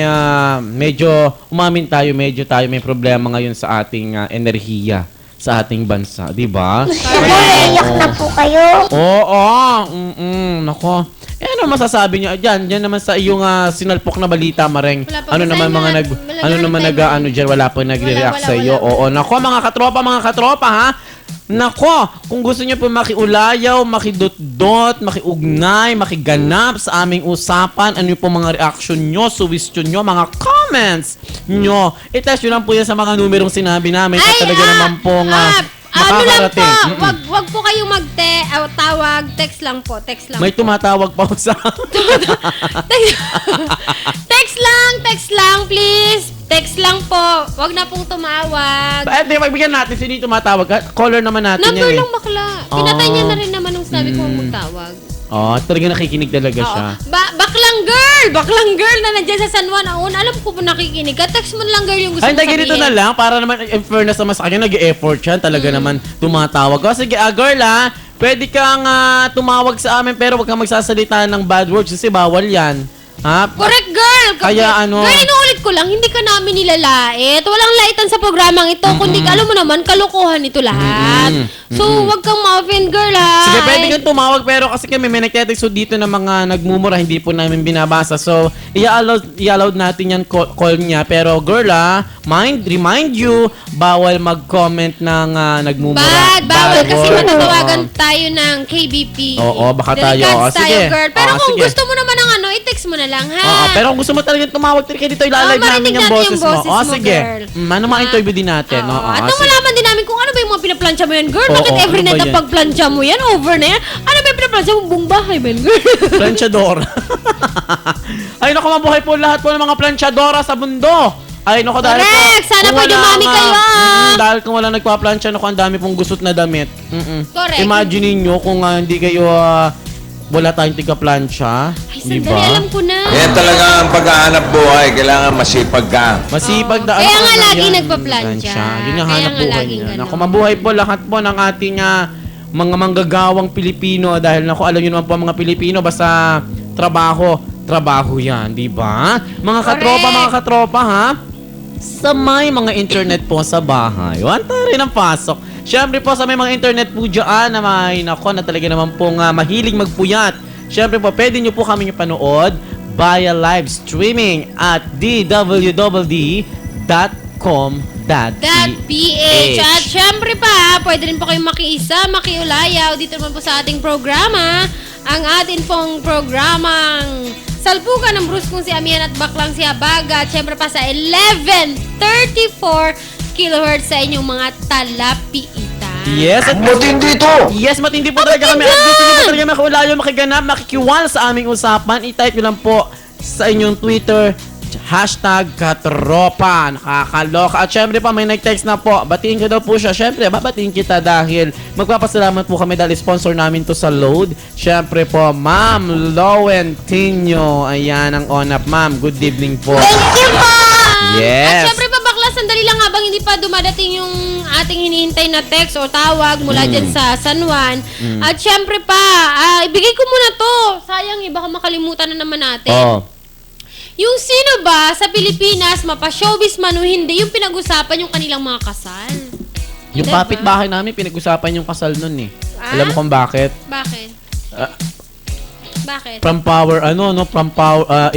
medyo umamin tayo, medyo tayo may problema ngayon sa ating enerhiya sa ating bansa, di ba? Naiyak na po kayo. Oo, nako. Ano masasabi niyo diyan? Diyan naman sa iyong sinalpok na balita, Mareng. Wala pa Ano naman masaya mga na. nag Wala ano na naman time. nag-ano diyan, wala pa nagre-react Wala, sa iyo. wala. Oo, nako mga katropa ha. Nako, kung gusto niyo po makiulayaw, makidot-dot, makiugnay, makiganap sa aming usapan, ano po mga reaction nyo, suggestion nyo, mga comments nyo, i-test nyo lang po yan sa mga numerong sinabi namin at talaga naman po nga ano lang po, makakarating. wag po kayong tawag, text lang po. May tumatawag pa sa... Text lang, please. Text lang po. Wag na pong tumawag. Di, magbigyan natin. Sino yung tumatawag? Caller naman natin Number yan lang bakla. Pinatay niya na rin naman nung sabi ko magtawag. Oh, talaga nakikinig talaga Oo. siya. Baklang girl na nandiyan sa San Juan. Alam ko po nakikinig ka. Text mo na lang girl yung gusto Ay, mo hindi, sabihin. ganito na lang. Para naman, in fairness naman sa kanya, nag-e-effort siya. Talaga naman tumatawag. O, sige, girl pwede kang tumawag sa amin pero wag kang magsasalita ng bad words kasi bawal yan. Ha? Correct, girl! Kaya ano- Girl, inuulit ko lang, hindi ka namin nilalait. Walang laitan sa programang ito. Kundi, alam mo naman, kalokohan ito lahat. So, wag kang ma-offend, girl, ha? Sige, pwede kang tumawag pero kasi kami may nagtetext dito ng mga nagmumura, hindi po namin binabasa. So, i-allow natin yan call niya. Pero girl remind you, bawal mag-comment ng nagmumura. Bawal kasi words. matatawagan tayo ng KBP. Oo, baka tayo. Delicates tayo, Sige. girl. Pero Oo, kung sige. gusto mo naman ng i-text mo na lang, ha? Oo, pero kung gusto mo talaga tumawag, talaga dito ilalive marinig namin yung natin boses yung mo. boses O, mo, sige. girl. Ano ma-interview din natin. Oo. Oo, At nang sige. malaman din namin kung ano ba yung mga pinaplansya mo yan, girl. Oo, Bakit every ano night ba na yan? pagplansya mo yan? Over na yan? Ano ba yung pinaplansya mo? Buong bahay ba yan, girl? Planchadora. Ay, naku, mabuhay po lahat po ng mga planchadora sa mundo. Ay, naku, dahil po. Correct! Sana kung po wala dumami nga- kayo, dahil kung wala nagpa-plancha, naku, ang dami pong gusot na damit. Correct. Imagine niyo kung hindi kayo, wala tayong tika-plancha. Ay, Di sandali, ba? alam ko na. Yan talaga ang paghahanap buhay. Kailangan masipag ka. Masipag na Kaya ano, nga ano lagi yan, nagpa-plancha. Yun ang Kaya hanap nga buhay laging niya. ganun. Naku, mabuhay po lahat po ng ating mga manggagawang Pilipino dahil naku, alam niyo naman po mga Pilipino basta trabaho yan, di ba? Mga katropa ha? Sa may mga internet po sa bahay. Wanta rin ang pasok. Siyempre po sa may mga internet po dyan na may nako na talaga naman po mahilig magpuyat. Siyempre po, pwede nyo po kami panood via live streaming at dwww.com.ph. At syempre pa, pwede rin po kayong makiisa, makiulayaw dito naman po sa ating programa. Ang atin pong programang Salpukan ng Bruce kung si Amian at Baklang si Abaga. At syempre pa sa 1134 kHz sa inyong mga talapiitan. Yes, at Matindi to! yes, matindi po talaga kami. At gusto nyo po talaga makiulayo, makiganap, makikiwal sa aming usapan. I-type nyo lang po sa inyong Twitter, #katropa. Nakakaloka. At syempre pa, may nag-text na po. Batiin ko daw po siya. Syempre, babatiin kita dahil magpapasalamat po kami dahil sponsor namin to sa Load. Syempre po, Ma'am Lowen Tinyo. Ayan ang on-up, ma'am. Good evening po. Thank you po! Yes. At syempre pa bakla, sandali lang habang hindi pa dumadating yung ating hinihintay na text o tawag mula dyan sa San Juan. At syempre pa, ibigay ko muna to. Sayang baka makalimutan na naman natin. Oh. Yung sino ba sa Pilipinas, mapa-showbiz man o hindi, yung pinag-usapan yung kanilang mga kasal. Yung Diba? kapitbahay namin, pinag-usapan yung kasal nun eh. Ah? Alam mo kung bakit? Bakit? Ah. Bakit? From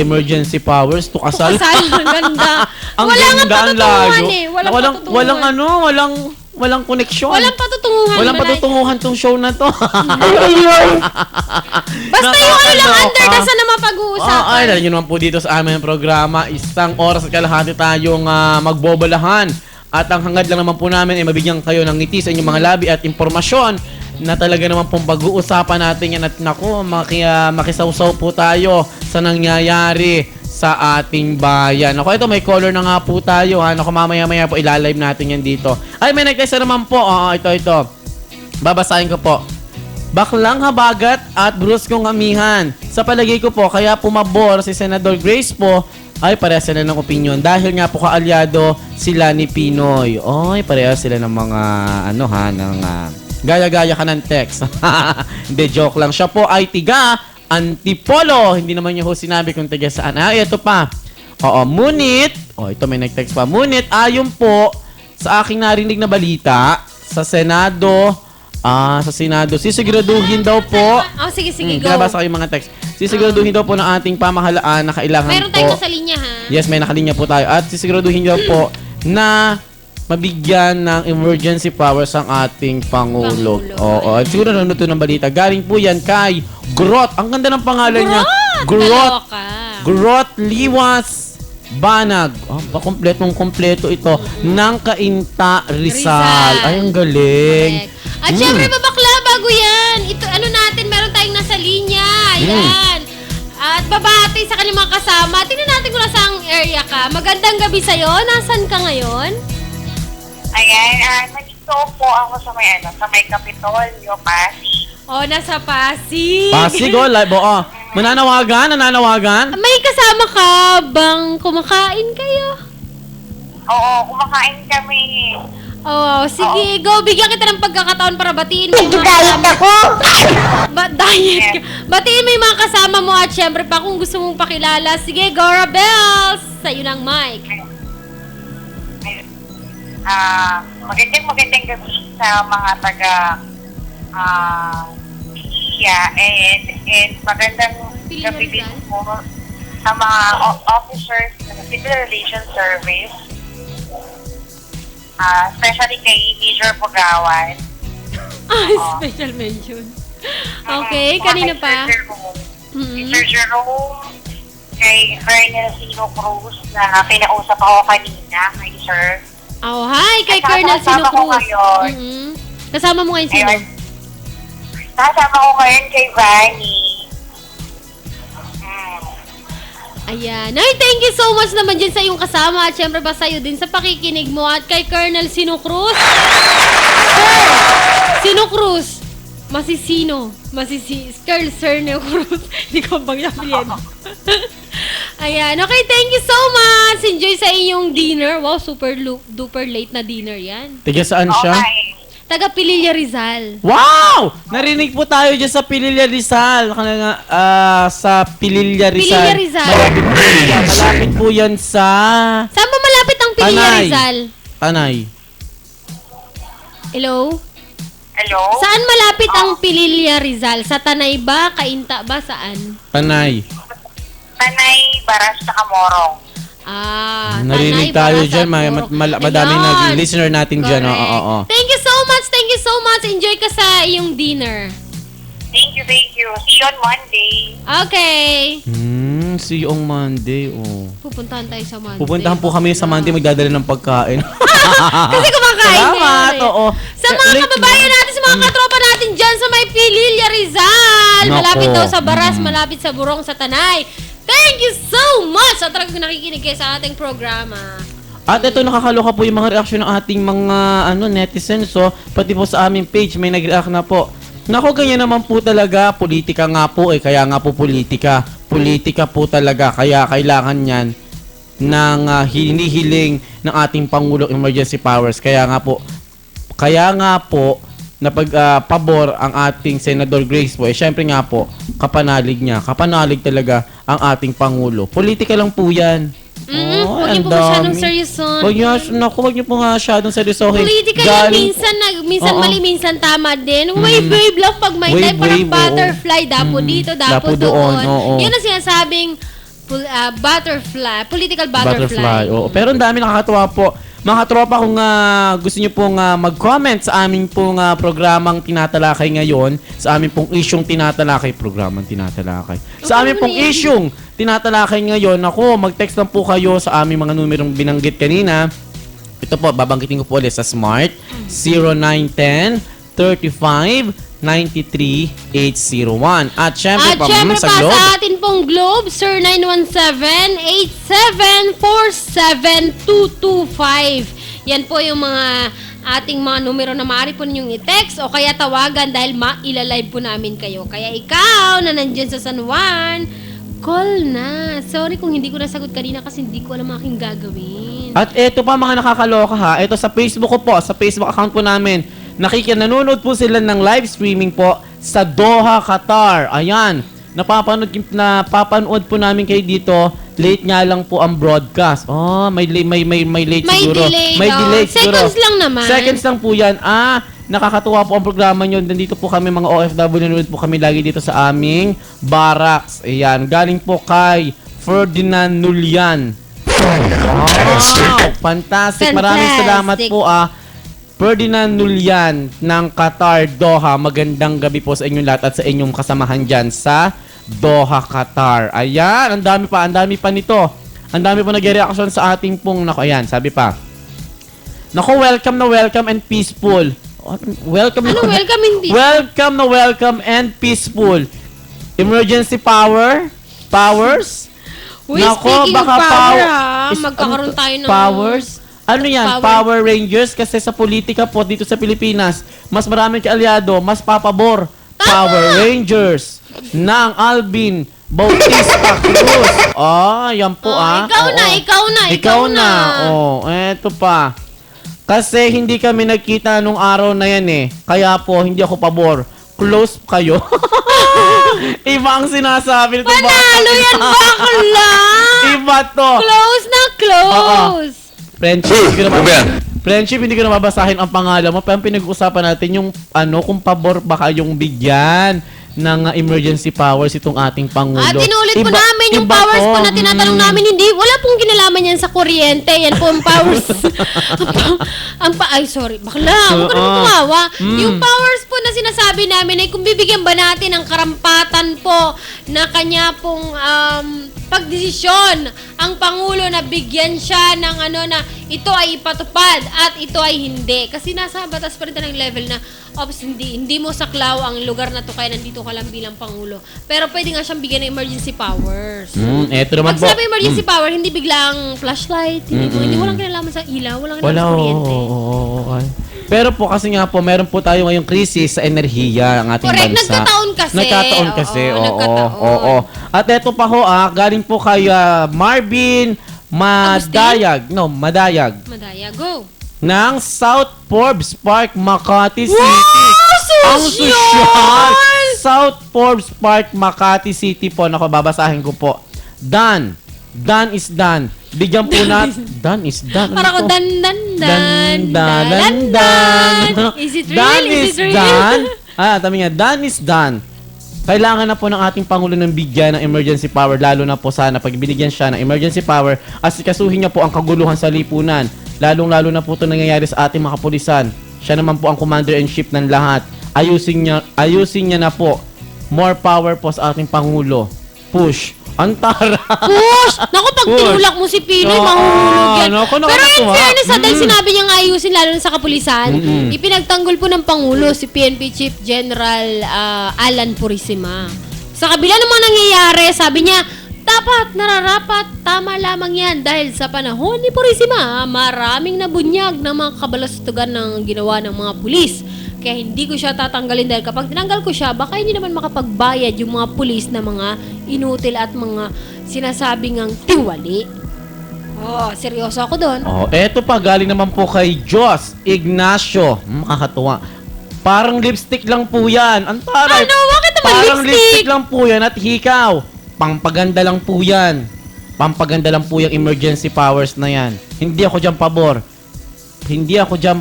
emergency powers to kasal. Kasal, ang ganda. Ang Wala nga ganda, ang patutunguhan layo. eh. Walang patutunguhan. Walang koneksyon. Walang patutunguhan. Walang patutunguhan tong show na to. Basta yung ano lang, under na mapag-uusapan. Ay, dahil yun naman po dito sa aming programa, 1 oras at kalahati tayong magbobolahan. At ang hangad lang naman po namin ay mabigyan kayo ng ngiti sa inyong mga labi at impormasyon na talaga naman pong pag-uusapan natin yan. At naku, makisawsaw po tayo sa nangyayari sa ating bayan. Ako, ito may color na nga po tayo. Ha? Naku, mamaya-maya po ilalive natin yan dito. Ay, may nag-text na naman po. Oo, ito. Babasahin ko po. Baklang habagat at bruskong amihan. Sa palagay ko po, kaya pumabor si Senador Grace po, ay parehas sila ng opinion. Dahil nga po kaalyado sila ni Pinoy. Ay, parehas sila ng mga, gaya-gaya ka ng text. Hindi, joke lang. Siya po ay tiga Antipolo. Hindi naman niyo ho sinabi kung tiga saan. Ito pa. Oo, ngunit, ito may nag-text pa. Ngunit, ayon po sa aking narinig na balita, sa Senado, sisiguraduhin daw po. Sige, go. Nabasa ko yung mga text. Sisiguraduhin daw po ng ating pamahalaan na kailangan Meron tayong nasa linya, ha? Yes, may nakalinya po tayo. At sisiguraduhin daw po na mabigyan ng emergency powers ang ating Pangulo. Oo. At siguro nanonood ng balita. Galing po yan kay Grot. Ang ganda ng pangalan niya. Grot Liwas Banag. Kompletong-kompleto ito. Ng Cainta Rizal. Ay, ang galing. Correct. At syempre, babakla, bago yan. Ito, meron tayong nasa linya. Ayan. At babati sa kanyang mga kasama. Tingnan natin kung nasang area ka. Magandang gabi sa'yo. Nasaan ka ngayon? Ayan, nandito po ako sa may Kapitolyo, Pasig. Nasa Pasig. Pasig, live. Nananawagan? May kasama ka bang kumakain kayo? Oo, kumakain kami. Sige, go. Bigyan kita ng pagkakataon para batiin mo yung mga Diet kasama. ako. Diet ka. Batiin mo yung mga kasama mo at syempre pa kung gusto mong pakilala. Sige, Gora Bells. Sa'yo ng mic. Magandang gabi sa mga taga Piliya and magandang Piliya gabi din Rizal? po sa mga officers ng Civil Relations Service. Especially kay Major Pugawan. Special mention. Okay, kanina pa? Mr. Jerome, kay Colonel Sino Cruz na kinausap ako kanina, kay Sir. Hi, kay At Colonel Sino kasama ko Cruz. ngayon. Kasama mo ngayon sino? Ayun. Kasama ko ngayon kay Vanny. Ayan. Ay, thank you so much naman dyan sa iyong kasama at syempre ba sa'yo din sa pakikinig mo at kay Colonel Sino Cruz. Sino Cruz? Masisino. Colonel Sino Cruz. Hindi ko bang napilihan. Ayan. Okay, thank you so much. Enjoy sa iyong dinner. Wow, super duper late na dinner yan. Tiga saan siya? Okay. Taga Pililla Rizal. Wow! Narinig po tayo dyan sa Pililla Rizal. Sa Pililla Rizal. Pililla Rizal. Malapit po yan sa Saan ba malapit ang Pililla Tanay. Rizal? Tanay. Hello? Hello? Saan malapit ang Pililla Rizal? Sa Tanay ba? Kainta ba? Saan? Tanay. Tanay, Baras, sa Kamorong. Narinig tayo dyan. Madaming naging listener natin dyan. Correct. Oo. Thank you so much. Thank you so much. Enjoy ka sa iyong dinner. Thank you. See you on Monday. Okay. See you on Monday. Pupuntahan tayo sa Monday. Pupuntahan po kami sa Monday. Magdadala ng pagkain. Kasi kumakain Salamat. kayo. Oo. Sa mga kababayan natin, sa mga katropa natin dyan sa may Pililla Rizal. Nako. Malapit daw sa Baras, malapit sa Burong, sa Tanay. Thank you so much sa talagang nakikinig kayo sa ating programa. At ito, nakakaloka po yung mga reaction ng ating mga netizens. So, pati po sa aming page, may nag-react na po. Nako, ganyan naman po talaga. Politika nga po kaya nga po politika. Politika po talaga. Kaya kailangan yan ng hinihiling ng ating Pangulong Emergency Powers. Kaya nga po, na pagpabor ang ating Senador Grace po, syempre nga po, kapanalig niya. Kapanalig talaga ang ating Pangulo. Politika lang po yan. Huwag niyo po masyadong seryoson. Huwag niyo po nga masyadong seryosohin. Politika yan, minsan mali, minsan tama din. Wave lang pag may time, parang butterfly. Dapo dito, dapo doon. Yan ang sinasabing political butterfly. Oo. Pero ang dami nakakatuwa po. Mga katropa, kung gusto nyo pong mag-comment sa aming pong programang tinatalakay ngayon, sa aming pong isyong tinatalakay, sa aming pong isyong tinatalakay ngayon, mag-text lang po kayo sa aming mga numerong binanggit kanina. Ito po, babanggitin ko po ulit sa Smart, 0910 0917-35-93-801. At syempre At syempre sa pa Globe. sa atin pong Globe, Sir 917-8747-2225. Yan po yung mga ating mga numero na maaari po ninyong i-text o kaya tawagan dahil mailalive po namin kayo. Kaya ikaw na nandyan sa San Juan, call na. Sorry kung hindi ko nasagot kanina kasi hindi ko alam aking gagawin. At eto pa mga nakakaloka ha, ito sa Facebook ko po, sa Facebook account po namin, nanonood po sila ng live streaming po sa Doha, Qatar. Ayan, napapanood po namin kayo dito. Late nga lang po ang broadcast. Oh, may late May siguro. delay, May oh. delay siguro. Seconds lang naman. Seconds lang po yan. Nakakatuwa po ang programa nyo. Nandito po kami mga OFW, nanonood po kami lagi dito sa aming barracks. Ayan, galing po kay Ferdinand Nulian. Wow, fantastic. Maraming salamat po Ferdinand Nulian ng Qatar, Doha. Magandang gabi po sa inyong lahat at sa inyong kasamahan dyan sa Doha, Qatar. Ayan, ang dami pa nito. Ang dami po nag-reaction sa ating pong, ayan, sabi pa. Welcome and peaceful. Welcome hindi? Welcome and peaceful. Emergency powers. Uy, Nako, speaking baka of power ano magkakaroon tayo ng... powers? Ano yan? Power Rangers? Kasi sa politika po dito sa Pilipinas, mas maraming kaalyado, mas papabor. Power Rangers ng Alvin Bautista Cruz. Yan po Ikaw na. Eto pa. Kasi hindi kami nagkita nung araw na yan Kaya po, hindi ako pabor. Close kayo. Iba ang sinasabi nito. Panalo yan, bakla! Iba to. Close na close! Friendship, hindi ko na mabasahin ang pangalan mo. Pero pinag-uusapan natin yung kung pabor baka yung bigyan ng emergency powers itong ating Pangulo. At inulit po namin yung powers po na tinatanong namin. Wala pong kinalaman yan sa kuryente. Yan po ang powers. Bakla, huwag ka naman tumawa. Yung powers po na sinasabi namin ay kung bibigyan ba natin ng karampatan po na kanya pong pagdesisyon ang Pangulo na bigyan siya ng na ito ay ipatupad at ito ay hindi. Kasi nasa batas pa rin ng level na hindi mo saklaw ang lugar na to kaya nandito ka lang bilang Pangulo. Pero pwede nga siyang bigyan ng emergency powers. Eto naman Pag sabi emergency power, hindi biglang flashlight, hindi walang kinalaman sa ilaw, walang kinalaman sa kuryente. Pero po kasi nga po, meron po tayo ngayong krisis sa enerhiya ng ating Correct, bansa. nagkataon kasi. Oo. At eto pa ho, galing po kay Marvin Madayag. Madayag. Madaya, go. Ng South Forbes Park, Makati City. Wow! Ang sosyal! South Forbes Park, Makati City po. Babasahin ko po. Done is done. Bigyan po na. Done is done. Para ko dan. Is it real? Done Is is it real? done. Tama nga. Done is done. Kailangan na po ng ating Pangulo ng bigyan ng emergency power. Lalo na po sana pag binigyan siya ng emergency power, asikasuhin niya po ang kaguluhan sa lipunan. Lalong-lalo na po ito nangyayari sa ating mga kapulisan. Siya naman po ang commander-in-chief ng lahat. Ayusin niya na po. More power po sa ating Pangulo. Push. Antara. Push! Naku, pag tinulak mo si Pinoy, mahuhulog yan. Pero in fairness, dahil sinabi niya nga ayusin lalo na sa kapulisan, ipinagtanggol po ng Pangulo si PNP Chief General Alan Purisima. Sa kabila ng mga nangyayari, sabi niya, dapat, nararapat, tama lamang yan dahil sa panahon ni Purisima, maraming nabunyag ng mga kabalastugan ng ginawa ng mga pulis. Kaya hindi ko siya tatanggalin dahil kapag tinanggal ko siya, baka hindi naman makapagbayad yung mga pulis na mga inutil at mga sinasabing ang tiwali. Seryoso ako doon. Eto pa, galing naman po kay Jos Ignacio. Makakatuwa. Parang lipstick lang po yan. Ang taray. Bakit naman Parang lipstick? lipstick lang po yan at hikaw. Pampaganda lang po yan. Pampaganda lang po yung emergency powers na yan. Hindi ako dyan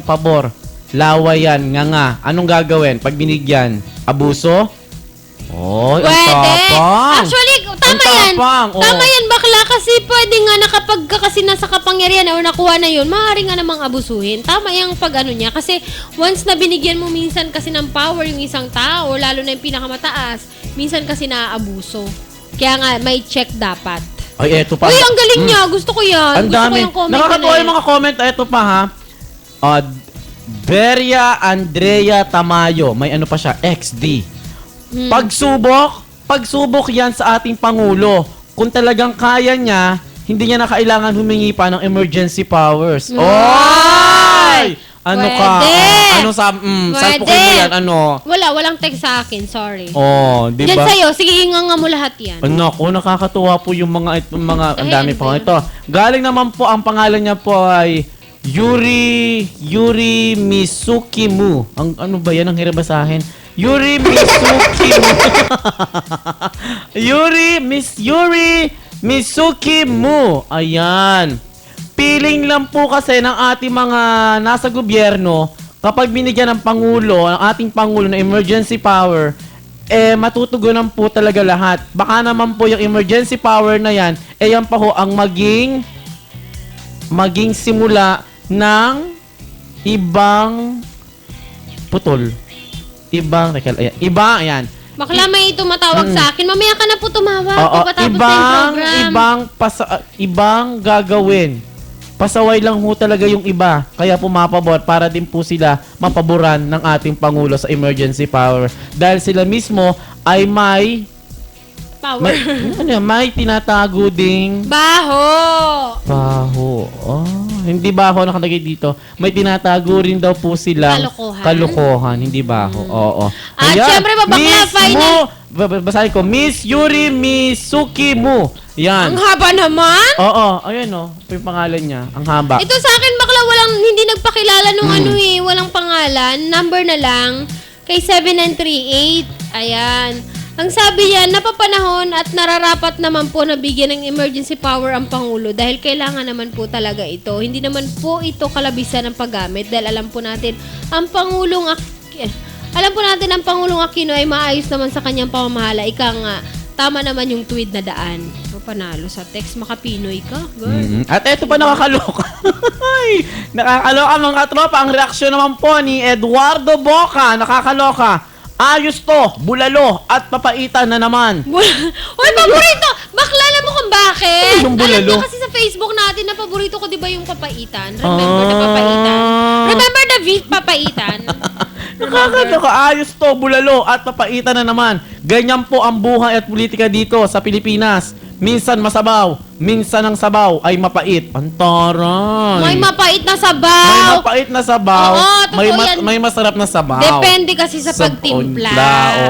pabor. Laway yan, nga. Anong gagawin pag binigyan? Abuso? Ang tapang. Actually, tama yan. Tama yan, bakla, kasi pwede nga na kapag kasi nasa kapangyarihan o nakuha na yun, maaari nga namang abusuhin. Tama yung niya. Kasi once na binigyan mo minsan kasi ng power yung isang tao, lalo na yung pinakamataas, minsan kasi naaabuso. Kaya nga, may check dapat. Ay, eto pa. Uy, ang galing niya. Gusto ko yan. Ang dami. Gusto ko yung comment Nakakatuwa yung mga comment. Eto pa ha. Beria Andrea Tamayo. May ano pa siya, XD. Pagsubok yan sa ating Pangulo. Kung talagang kaya niya, hindi niya na kailangan humingi pa ng emergency powers. Oy! Ano ka? Pwede. Ano sa salpukin mo yan? Ano? Walang text sa akin, sorry. Oh, di Diyan ba? sa'yo, sige inganga mo lahat yan. Naku, nakakatuwa po yung mga ang Ay, dami ano po ba ito. Galing naman po, ang pangalan niya po ay Yuri Misukimu. Ano ba yan? Ang hirap basahin. Yuri Misukimu. Yuri Misukimu. Ayan. Piling lang po kasi ng ating mga nasa gobyerno, kapag binigyan ng Pangulo, ng ating Pangulo ng emergency power, matutugunan po talaga lahat. Baka naman po yung emergency power na yan, yan pa ho ang maging simula ng ibang putol. Ayan. Bakla may tumatawag sa akin. Mamaya ka na po tumawag. Oo, Papatapos na yung program. ibang gagawin. Pasaway lang ho talaga yung iba. Kaya pumapabor para din po sila mapaboran ng ating Pangulo sa emergency power. Dahil sila mismo ay may tinatago ding Baho! hindi baho nakalagay dito. May tinatago rin daw po sila kalokohan, hindi baho. Oo. At syempre, babakla, final. Basahin ko, Miss Yuri Misukimu. Yan. Ang haba naman. Oo, ayan yung pangalan niya. Ang haba. Ito sa akin, bakla, hindi nagpakilala nung walang pangalan. Number na lang. Kay 7938. Ayan. Ang sabi niya, napapanahon at nararapat naman po na bigyan ng emergency power ang Pangulo dahil kailangan naman po talaga ito. Hindi naman po ito kalabisan ng paggamit dahil alam po natin ang Pangulong Aquino ay maayos naman sa kanyang pamamahala. Ika nga, tama naman yung tweet na daan. Panalo sa text, makapinoy ka, girl. At eto pa nakakaloka. Nakakaloka mga tropa. Ang reaksyon naman po ni Eduardo Boca. Nakakaloka. Ayos to, bulalo, at papaitan na naman. Uy, paborito! Bakla na mo kung bakit? Yung bulalo? Alam niyo kasi sa Facebook natin na paborito ko, di ba yung papaitan? Remember the papaitan? Remember the papaitan? Nakakaloka, ayos to, bulalo, at papaitan na naman. Ganyan po ang buhay at politika dito sa Pilipinas. Minsan masabaw, minsan ang sabaw ay mapait. Antaray. May mapait na sabaw. May mapait na sabaw. Oo, totoo yan. May masarap na sabaw. Depende kasi sa pagtimpla.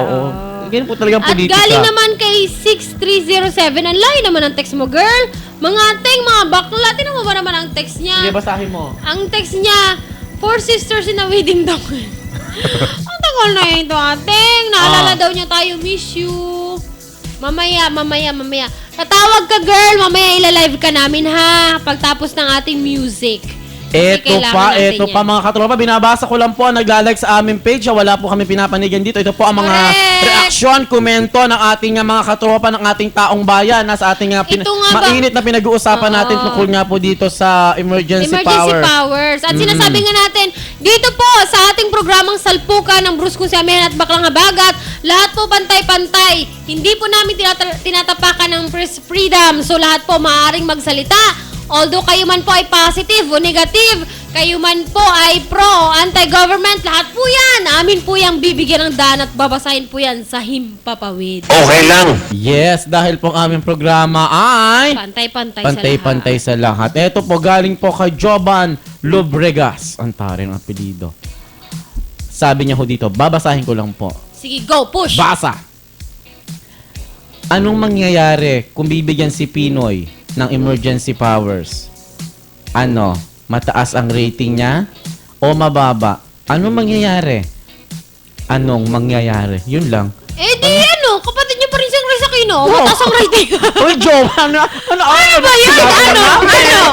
Oo. Ganyan po talagang At politika. galing naman kay 6307. Ang layo naman ang text mo, girl. Mga ating, mga bakla. Tinan mo ba naman ang text niya? Sige, basahin mo. Ang text niya, 4 sisters in a wedding dong. Ang tagal na yun ito, ating. Naalala daw niya tayo, miss you. Mamaya. Tatawag ka, girl. Mamaya ilalive ka namin, ha? Pagtapos ng ating music. Ito pa mga katropa, binabasa ko lang po ang naglalike sa aming page. Wala po kami pinapanigan dito. Ito po ang mga reaksyon, komento ng ating mga katropa, ng ating taong bayan na sa ating mainit na pinag-uusapan natin tungkol nga po dito sa emergency powers. At sinasabi nga natin, dito po sa ating programang Salpukan ng Bruce Kusiamen at Baklang Habagat, lahat po pantay-pantay. Hindi po namin tinatapakan ng press freedom. So lahat po maaaring magsalita. Although kayo man po ay positive o negative, kayo man po ay pro o anti-government, lahat po yan. Amin po yung bibigyan ng daan at babasahin po yan sa Himpapawid. Okay lang. Yes, dahil po ang aming programa ay Pantay-pantay sa lahat. Ito po, galing po kay Joban Lobregas. Ang taring apelido. Sabi niya ho dito, babasahin ko lang po. Sige, go, push! Basa! Anong mangyayari kung bibigyan si Pinoy ng emergency powers? Ano? Mataas ang rating niya? O mababa? Anong mangyayari? Yun lang. Kapatid niyo pa rin siyang Chris Aquino. Mataas ang rating. Uy, Joe, ano ba yan?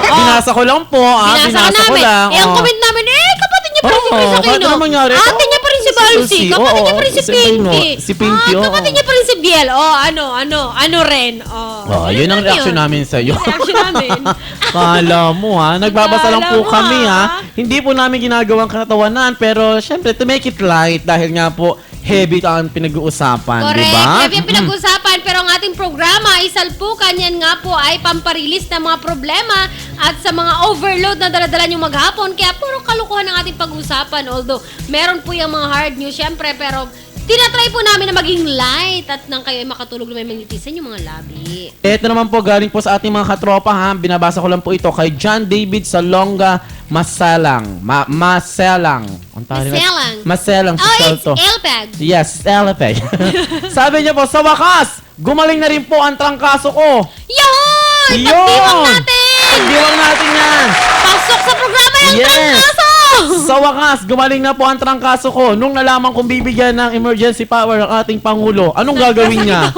Binasa ko lang po. Binasa ko lang. Ang comment namin, kapatid niya pa rin si Chris Aquino. Ano mangyari? Ate niya pa rin si Balsi. Kapatid niya pa rin si Pinky. Si Pinky, kapatid niya pa rin si Biel. Ano rin. Yun ang reaksyon namin sa iyo. Reaksyon namin. Kala mo nagbabasa lang po Kala mo, kami Hindi po namin ginagawang katatawanan, pero syempre to make it light dahil nga po heavy ang pinag-uusapan, di Correct. ba? Heavy ang pinag-usapan, pero ang ating programa ay salpukan. Yan nga po ay pamparilis ng mga problema at sa mga overload na daladala nyo maghapon. Kaya puro kalukuhan ang ating pag-usapan. Although, meron po yung mga hard news, syempre, pero tinatry po namin na maging light at nang kayo ay makatulog na may mangitisan yung mga labi. Ito naman po galing po sa ating mga katropa ha. Binabasa ko lang po ito kay John David Salonga Masalang. Masalang. Ang tawag nila? Masalang. Masalang si Oh, it's Shelto. Elpeg. Yes, LFA. Sabi niya po, sa wakas, gumaling na rin po ang trangkaso ko. Yun! Pagdiwang natin! Pagdiwang natin yan! Pasok sa programa yung Yes! trangkaso! Sa wakas, gumaling na po ang trangkaso ko. Nung nalaman kong bibigyan ng emergency power ang ating Pangulo, anong gagawin niya?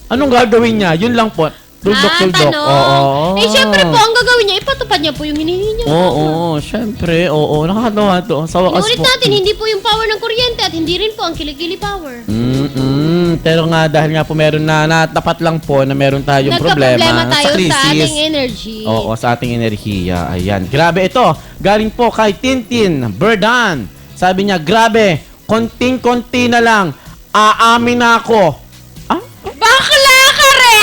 Anong gagawin niya? Yun lang po. Tuldok-tuldok. Tanong. Oo. Eh, syempre po, ang gagawin niya, ipatupad niya po yung hinihingi niya. Oo, syempre. Oo, nakakatawa to. Sa wakas Inulit po. natin, hindi po yung power ng kuryente at hindi rin po ang kilikili power. Pero nga, dahil nga po meron na natapat lang po na meron tayong problema tayo sa krisis. sa ating energy. Oo, sa ating enerhiya. Ayan. Grabe ito. Galing po kay Tintin Berdan. Sabi niya, grabe, konting-konti na lang. Aamin na ako. Ah? Bakla ka rin!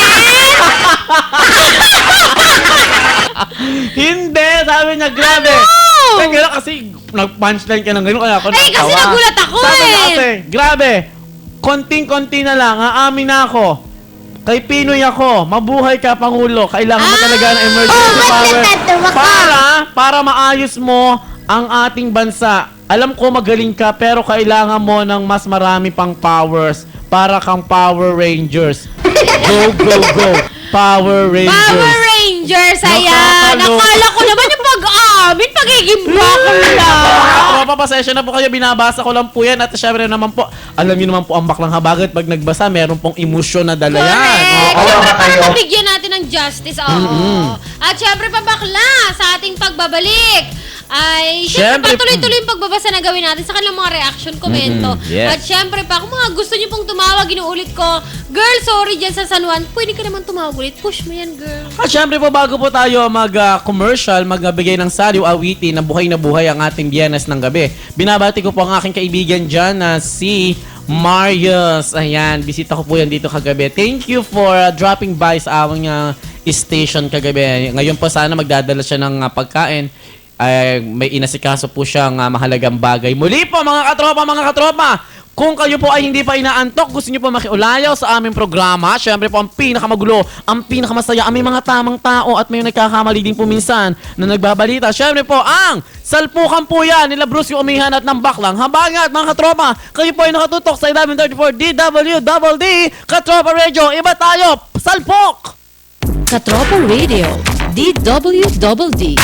Hindi! Sabi niya, grabe. Ano? Kaya gano'n kasi nag-punchline ka ng gano'n kaya ako Ay, kasi natawa. nagulat ako Sabi niya eh. kasi, grabe, konting-konti na lang, aamin na ako. Kay Pinoy ako, mabuhay ka, Pangulo. Kailangan mo talaga ng emergency power para maayos mo ang ating bansa. Alam ko magaling ka, pero kailangan mo ng mas marami pang powers para kang Power Rangers. Go, go, go. Power Rangers. Power Rangers, ayan. Nakakaloka. Nakala ko naman yung pag-amin, pagiging bakla. Tropa, pasensya na po kayo. Binabasa ko lang po yan. At syempre naman po, alam niyo naman po ang baklang habagat. Pag nagbasa, meron pong emosyon na dala yan. Correct. Oo. Siyempre, para mabigyan natin ng justice. Oo. At syempre, pabakla sa ating pagbabalik. Ay, syempre, Syempre, patuloy-tuloy yung pagbabasa na gawin natin sa kanilang mga reaction, komento. yes. At syempre pa, kung mga gusto niyo pong tumawag, inuulit ko, girl, sorry dyan sa San Juan, pwede ka naman tumawag ulit. Push mo yan, girl. At syempre po, bago po tayo mag-commercial, magbigay ng saliw awiti na buhay ang ating Biyernes ng gabi. Binabati ko po ang aking kaibigan dyan na si Marius. Ayan, bisita ko po yan dito kagabi. Thank you for dropping by sa awang station kagabi. Ngayon po sana magdadala siya ng pagkain. Ay, may inasikaso po siyang mahalagang bagay. Muli po mga katropa, kung kayo po ay hindi pa inaantok, gusto niyo po makiulayaw sa aming programa, syempre po ang pinakamagulo, ang pinakamasaya, ang may mga tamang tao at may nagkakamali din po minsan na nagbabalita. Syempre po ang salpukan po yan nila Bruce yung umihan at ng baklang habagat mga katropa. Kayo po ay nakatutok sa 1134 DWDD Katropa Radio. Iba tayo, salpok! Katropa Radio, DWDD.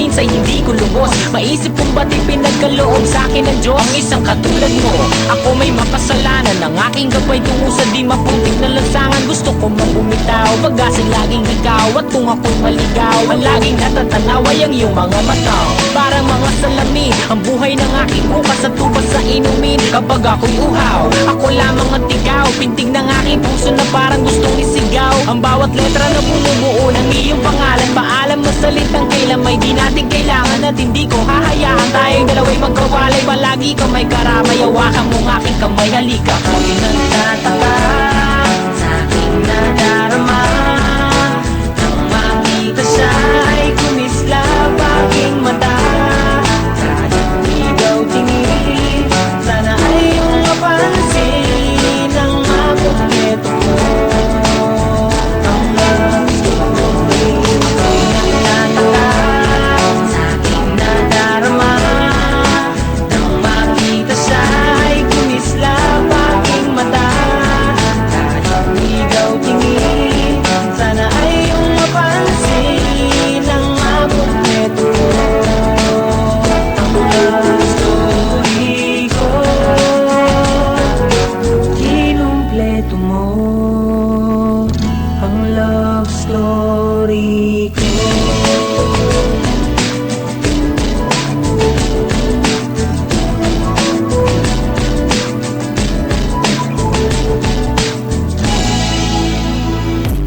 minsan hindi ko lubos. Maisip kong ba't pinagkaloob sa akin ng Diyos ang isang katulad mo. Ako may mapasalanan, ang aking gabay tungo sa di maputik na lansangan. Gusto ko mang bumitaw, pag-asing laging ikaw. At kung ako'y maligaw, ang laging natatanaw ay ang iyong mga mata. Parang mga salamin, ang buhay ng aking ukas at tubas sa inumin. Kapag ako'y uhaw, ako lamang ang tigaw. Pintig ng aking puso na parang gustong isigaw. Ang bawat letra na bumubuo ng iyong pangalan. Paalam mo salitang kailan may di natin kailangan. At hindi ko hahayaan tayong dalawa'y magkawalay. Palagi ka may karamay, hawakan mong aking kamay. Halika, ako'y nagtataka sa aking nadarama. Nang makita siya'y kumislap aking mata. Kahit ikaw tingin, sana ay iyong mapansin ang makumpleto ko. Ang love story ko'y nagtataka sa aking nadarama. Nang makita siya'y kumislap aking mata. Kahit ikaw tingin, sana ay iyong mapansin ang makumpleto ko. Ang love story ko, kinumpleto mo. Ang love story ko.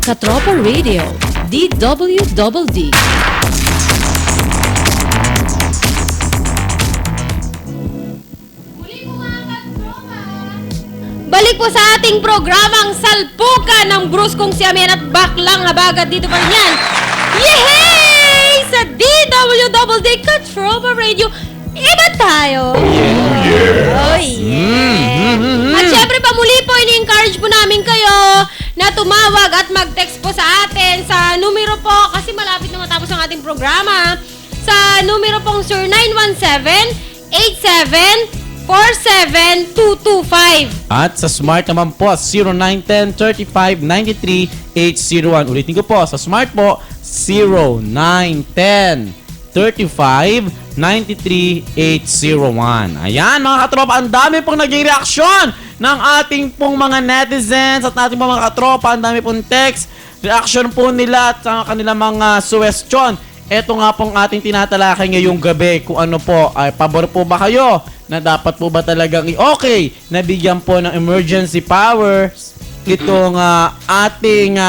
Katropa Radio, DWDD. Balik po sa ating programang Salpukan ng Bruskong Siamen at Baklang Habagat. Dito pa rin yan. Yehey! Sa DWDD Katropa Radio, iba tayo. Oh, yeah. At syempre pa muli po, ini-encourage po namin kayo na tumawag at mag-text po sa atin sa numero po, kasi malapit na matapos ang ating programa, sa numero pong 0917-87-47225. At sa Smart naman po, 0910-35-93-801. Ulitin ko po, sa Smart po, 0910-35-93-801. Ayan mga katropa, ang dami pong naging reaksyon ng ating pong mga netizens at ating mga katropa. Ang dami pong text, reaction po nila at sa kanilang mga suggestion. Ito nga pong ating tinatalakay ngayong gabi, kung ano po, ay pabor po ba kayo na dapat po ba talagang i-okay na bigyan po ng emergency powers itong ating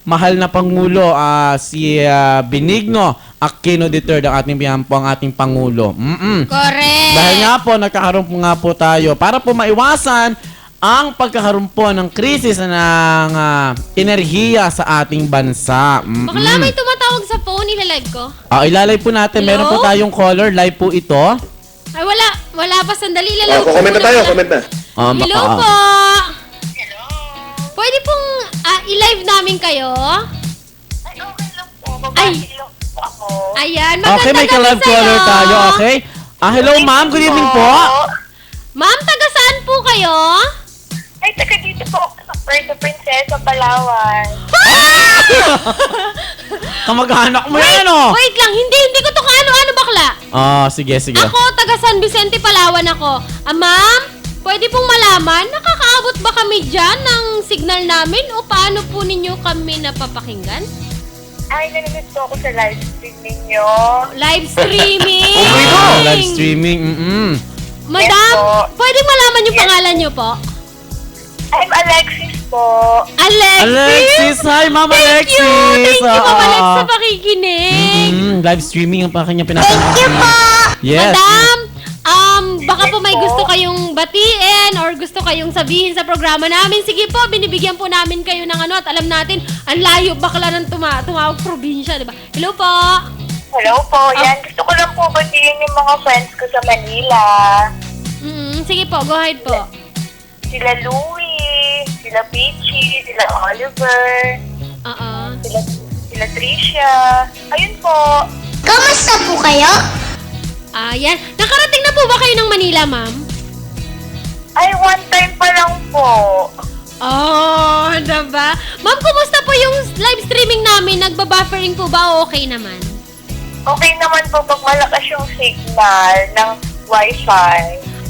mahal na Pangulo, si Benigno Aquino III, ang ating ang ating Pangulo. Correct! Dahil nga po, nagkakaroon po nga po tayo para po maiwasan ang pagkakaroon po ng krisis ng enerhiya sa ating bansa. Bakla, may tumatawag sa phone, ilalive ko. Ilalive po natin. Hello? Meron po tayong caller. Live po ito. Ay, wala pa, sandali, ilalive ko. Comment na tayo, comment na. Hello po! Pwede pong i-live namin kayo? Ay, okay lang po. Ay. Babati lang po ako. Ayan, Okay, may magandang ka-live gabi sa'yo. caller tayo. Okay. Hello ma'am. Good evening po. Ma'am, taga saan po kayo? Ay, taga dito po ako sa Puerto Princesa, Palawan. Kamag-anak mo yan, Wait lang, hindi ko to kaano-ano bakla. Sige. Ako, taga San Vicente, Palawan ako. Ma'am, pwede pong malaman, nakakaabot ba kami dyan ng signal namin o paano po ninyo kami napapakinggan? Ay, nanonood po ako sa live stream ninyo. Live streaming! Live streaming. Madam, Yes po. pwede malaman yung pangalan nyo po? I'm Alexis po. Alexis! Hi, Ma'am Alexis! Thank you, Ma'am Alex, sa pakikinig. Live streaming ang kanyang pinatanong. Thank you po! Yes. Madam, baka po may gusto kayong batiin or gusto kayong sabihin sa programa namin. Sige po, binibigyan po namin kayo ng at alam natin, ang layo bakla ng tumawag probinsya, di ba? Hello po! Hello po. Yan, gusto ko lang po batiin yung mga friends ko sa Manila. Sige po, go ahead po. Sila Louie, sila Peachy, sila Oliver, sila Tricia. Ayun po. Kamusta po kayo? Yan. Nakarating na po ba kayo ng Manila, ma'am? Ay, one time pa lang po. Oh, diba? Ma'am, kumusta po yung live streaming namin? Nagbabuffering po ba o okay naman? Okay naman po pag malakas yung signal ng Wi-Fi.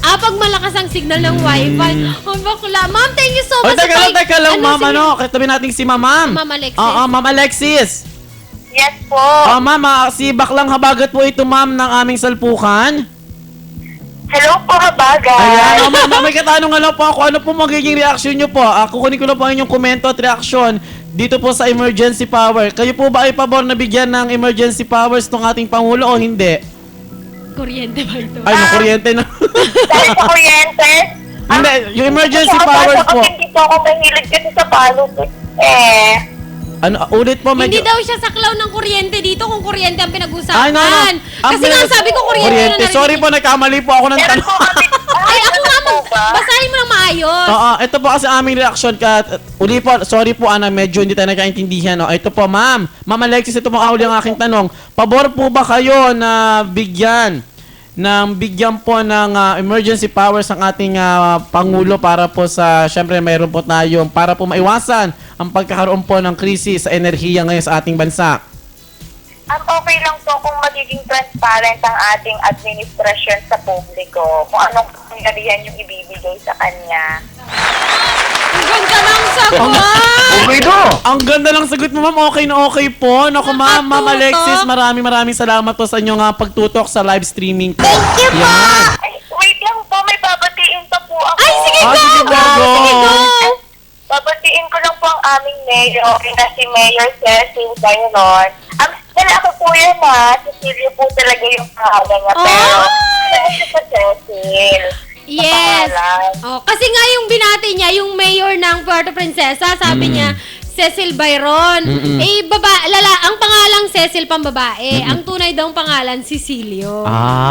Pag malakas ang signal ng Wi-Fi. Oh, bakla. Ma'am, thank you so Oh, much. teka lang, ma'am, sige? katabi natin si ma'am. Ma'am Alexis. Oo, ma'am Alexis. Yes po. Ma'am, si Baklang Habagat po ito, ma'am, ng aming salpukan. Hello po, Habagat. Ayan, ma'am, may katanungan lang po ako. Ano po magiging reaction nyo po? Kukunin ko lang po ang inyong komento at reaksyon dito po sa emergency power. Kayo po ba ay pabor na bigyan ng emergency powers tong ating Pangulo o hindi? Kuryente ba ito? Ay, kuryente na. Dahil sa kuryente. Hindi, yung emergency powers po. Hindi po ako mahilig kasi sa politics. Ano, ulit po, Hindi medyo... daw siya saklaw ng kuryente dito kung kuryente ang Ay, pinag-usapan. no. Ang Kasi nga sabi ko kuryente na narinig. Sorry po, nagkamali po ako ng Meron tanong. po kami. Ay, ako nga mo. Basahin mo ng maayos. Oo, ito po kasi aming reaksyon ka. Uli po, sorry po Ana, medyo hindi tayo nagkaintindihan. No? Ito po, ma'am. Ma'am Alexis, ito po kahuli ang aking tanong. Pabor po ba kayo na bigyan po ng emergency powers ang ating Pangulo para po sa, syempre mayroon po tayong, para po maiwasan ang pagkakaroon po ng krisis sa enerhiya ngayon sa ating bansa? Okay lang po kung magiging transparent ang ating administrasyon sa publiko. Kung anong kapangyarihan yung ibibigay sa kanya. Ang ganda ng sagot. Okay do! Ang ganda ng sagot mo, ma'am. Okay na okay po. Naku, ma'am, Ma'am Nakatutok. Alexis, maraming salamat po sa inyong pagtutok sa live streaming po. Thank you po! Yan. Ay, wait lang po, may babatiin pa po ako. Ay, sige, go! Sige, go! Sige, go! Babatiin ko lang po ang aming mayor, na si Mayor Cecil Bayron. Lalaki po yan Cecilio po talaga yung pangalan niya, pero ano siya sa Cecil? Yes. Pangalan. Kasi nga yung binati niya, yung mayor ng Puerto Princesa, sabi niya, Cecil Byron. Ang pangalang Cecil pambabae. Ang tunay daw pangalan, Cecilio.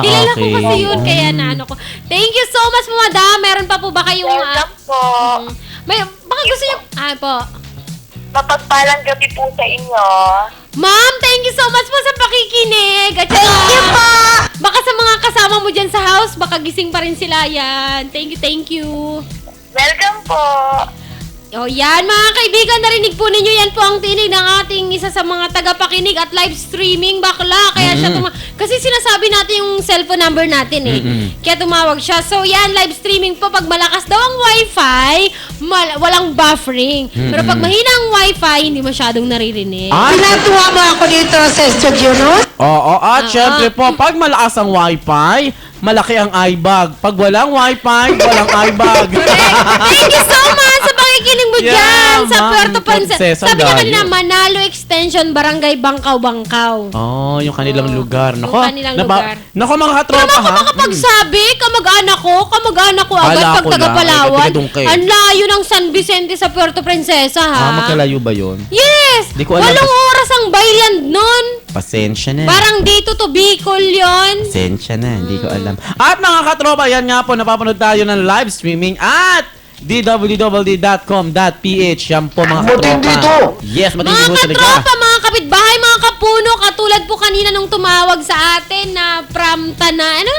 Kilala ko okay. kasi yun, kaya naano ko. Thank you so much, madam. Meron pa po ba kayong... Welcome po. Baka gusto niyo... po. Mapagpalang gabi po sa inyo. Ma'am, thank you so much po sa pakikinig. At thank you po! Baka sa mga kasama mo dyan sa house, baka gising pa rin sila yan. Thank you. Welcome po. O yan, mga kaibigan, narinig po ninyo, yan po ang tinig ng ating isa sa mga tagapakinig at live streaming, bakla. Kaya siya kasi sinasabi natin yung cellphone number natin Kaya tumawag siya. So yan, live streaming po, pag malakas daw ang wifi, walang buffering. Pero pag mahina ang wifi, hindi masyadong naririnig. Pinatuwa mo ako dito sa studio, no? Oo, at syempre po, pag malakas ang wifi, malaki ang iBag. Pag walang wifi, walang iBag. Thank you so much sa pakikinig mo Yeah, dyan sa Ma'am Puerto Princesa. Princesa, Sabi niya layo. kanina, Manalo Extension, Barangay Bangkaw-Bangkaw. Oh, yung kanilang lugar. Nako, Yung kanilang lugar. Nako mga Pero katropa ako ha. makapagsabi, kamag-anak ko agad Kala pag ko lang, taga-Palawan. ay, taga-Dungkay. Ang layo ng San Vicente sa Puerto Princesa, ha? Magkalayo ba yun? Yes! Di ko alam. 8 oras ang bayland nun. Pasensya na. Parang dito to Bicol yon. Pasensya na, hindi ko alam. At mga katropa, yan nga po, napapanood tayo ng live streaming at dwwd.com.ph. Yan po mga katropa. Matindi to. Yes, matindi Mga po talaga. katropa, mga kapitbahay, mga kapuno, katulad po kanina nung tumawag sa atin na from Pililia,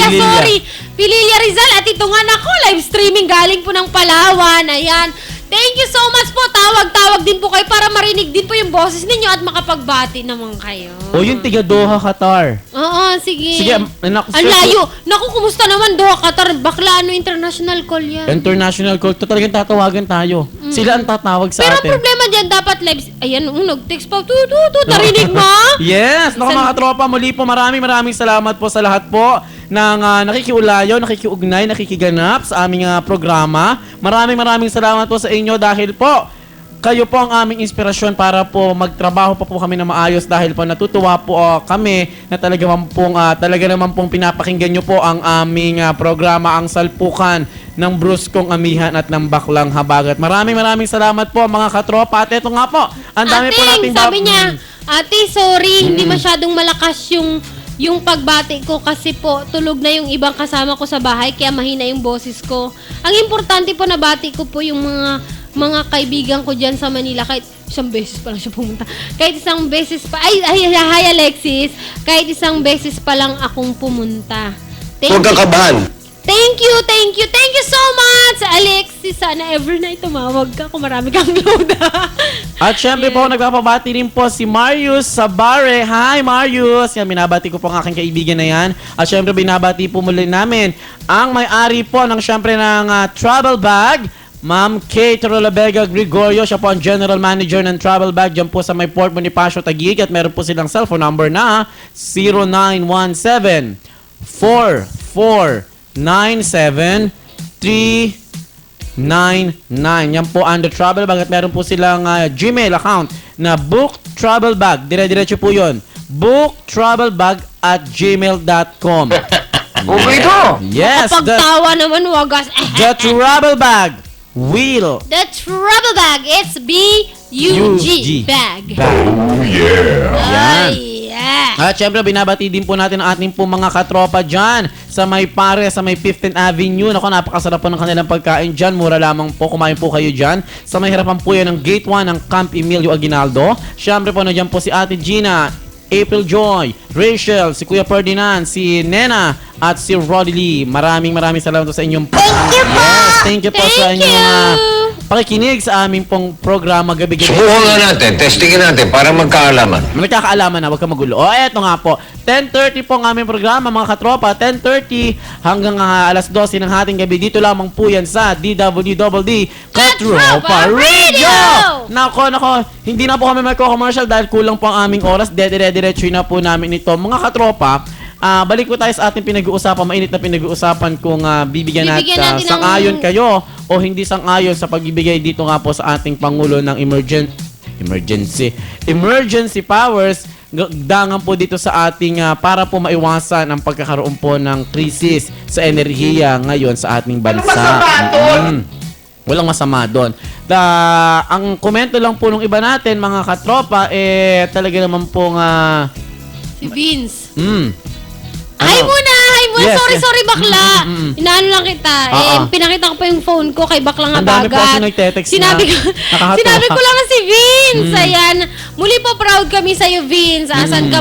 Pililia. sorry. Pililia Rizal. At ito nga, nako, live streaming galing po ng Palawan. Ayan. Thank you so much po. Tawag-tawag din po kayo para marinig din po yung boses ninyo at makapagbati naman kayo. O yung tiga Doha, Qatar. Oo, sige. Sige, anak. Ang layo. Naku, kumusta naman Doha, Qatar? Bakla, international call yan. International call. Talagang tatawagan tayo. Sila ang tatawag sa Pero atin. problema dyan, dapat live... Ayan, nag-text pa. Narinig mo? Yes! Naku mga katropa, muli po maraming salamat po sa lahat po ng nakikiulayo, nakikiugnay, nakikiganap sa aming programa. Maraming salamat po sa inyo dahil po kayo po ang aming inspirasyon para po magtrabaho pa po kami na maayos dahil po natutuwa po kami na talaga naman pong pinapakinggan nyo po ang aming programa, ang Salpukan ng Bruskong Amihan at ng Baklang Habagat. Maraming salamat po mga katropa. At ito nga po, ang dami po nating sabi niya, Ate, sorry, hindi masyadong malakas yung pagbati ko kasi po tulog na yung ibang kasama ko sa bahay kaya mahina yung boses ko. Ang importante po na bati ko po yung mga kaibigan ko dyan sa Manila kahit isang beses pa lang siya pumunta. Kahit isang beses pa, hi Alexis, kahit isang beses pa lang akong pumunta. Huwag kang kabahan. Thank you so much, Alexis. Sana ever na tumawag ka kung marami kang load. At syempre po, nagpapabati rin po si Marius Sabare. Hi, Marius! Yan, binabati ko po ang aking kaibigan na yan. At syempre, binabati po muli namin ang may-ari po ng syempre ng travel bag, Ma'am Kate Rolabega Gregorio. Siya po ang General Manager ng travel bag dyan po sa may Port Bonifacio, Taguig. At meron po silang cellphone number na 0917-4497-399. Yan po ang The Travel Bag. At meron po silang Gmail account na Book Travel Bag. Dire-diretso po yun. booktravelbag@gmail.com. Okay to! Yes, Pagtawa naman, wagas. the Travel Bag will The travel bag, it's B-U-G bag. Yan. Yeah. At syempre, binabati din po natin ang ating po mga katropa dyan sa may Pare, sa may 15th Avenue. Naku, napakasarap po ng kanilang pagkain dyan. Mura lamang po. Kumain po kayo dyan. Sa may harapan po yan ng Gate 1 ng Camp Emilio Aguinaldo. Syempre po, nandiyan po si Ate Gina, April Joy, Rachel, si Kuya Ferdinand, si Nena, at si Roddy Lee. Maraming salamat po sa inyong thank you po sa inyong pakikinig sa aming pong programa gabi-gabi. Subukan nga natin, testingin natin para magkaalaman. Magkakaalaman na, huwag ka magulo. O, eto nga po. 10:30 po ang aming programa, mga katropa. 10:30 hanggang alas 12 ng hating gabi. Dito lamang po yan sa DWDD Katropa Radio! Nako, hindi na po kami magko-commercial dahil kulang po ang aming oras. Dire-diretso na po namin ito. Mga katropa, balik po tayo sa ating pinag-uusapan, mainit na pinag-uusapan kung bibigyan natin sang-ayon kayo o hindi sang-ayon sa pagbibigay dito nga po sa ating Pangulo ng emergency powers dangan po dito sa ating para po maiwasan ang pagkakaroon po ng krisis sa enerhiya ngayon sa ating bansa. Walang masama doon. Ang komento lang po ng iba natin, mga katropa, talaga naman pong Si Vince. Ano? Hi muna! Yes, Sorry, bakla. Inaano lang kita. Pinakita ko pa yung phone ko kay bakla nga ang dami po kasi bagat. nagte-text Sinabi ko lang na si Vince. Ayan. Muli po proud kami sa'yo, Vince. Saan ka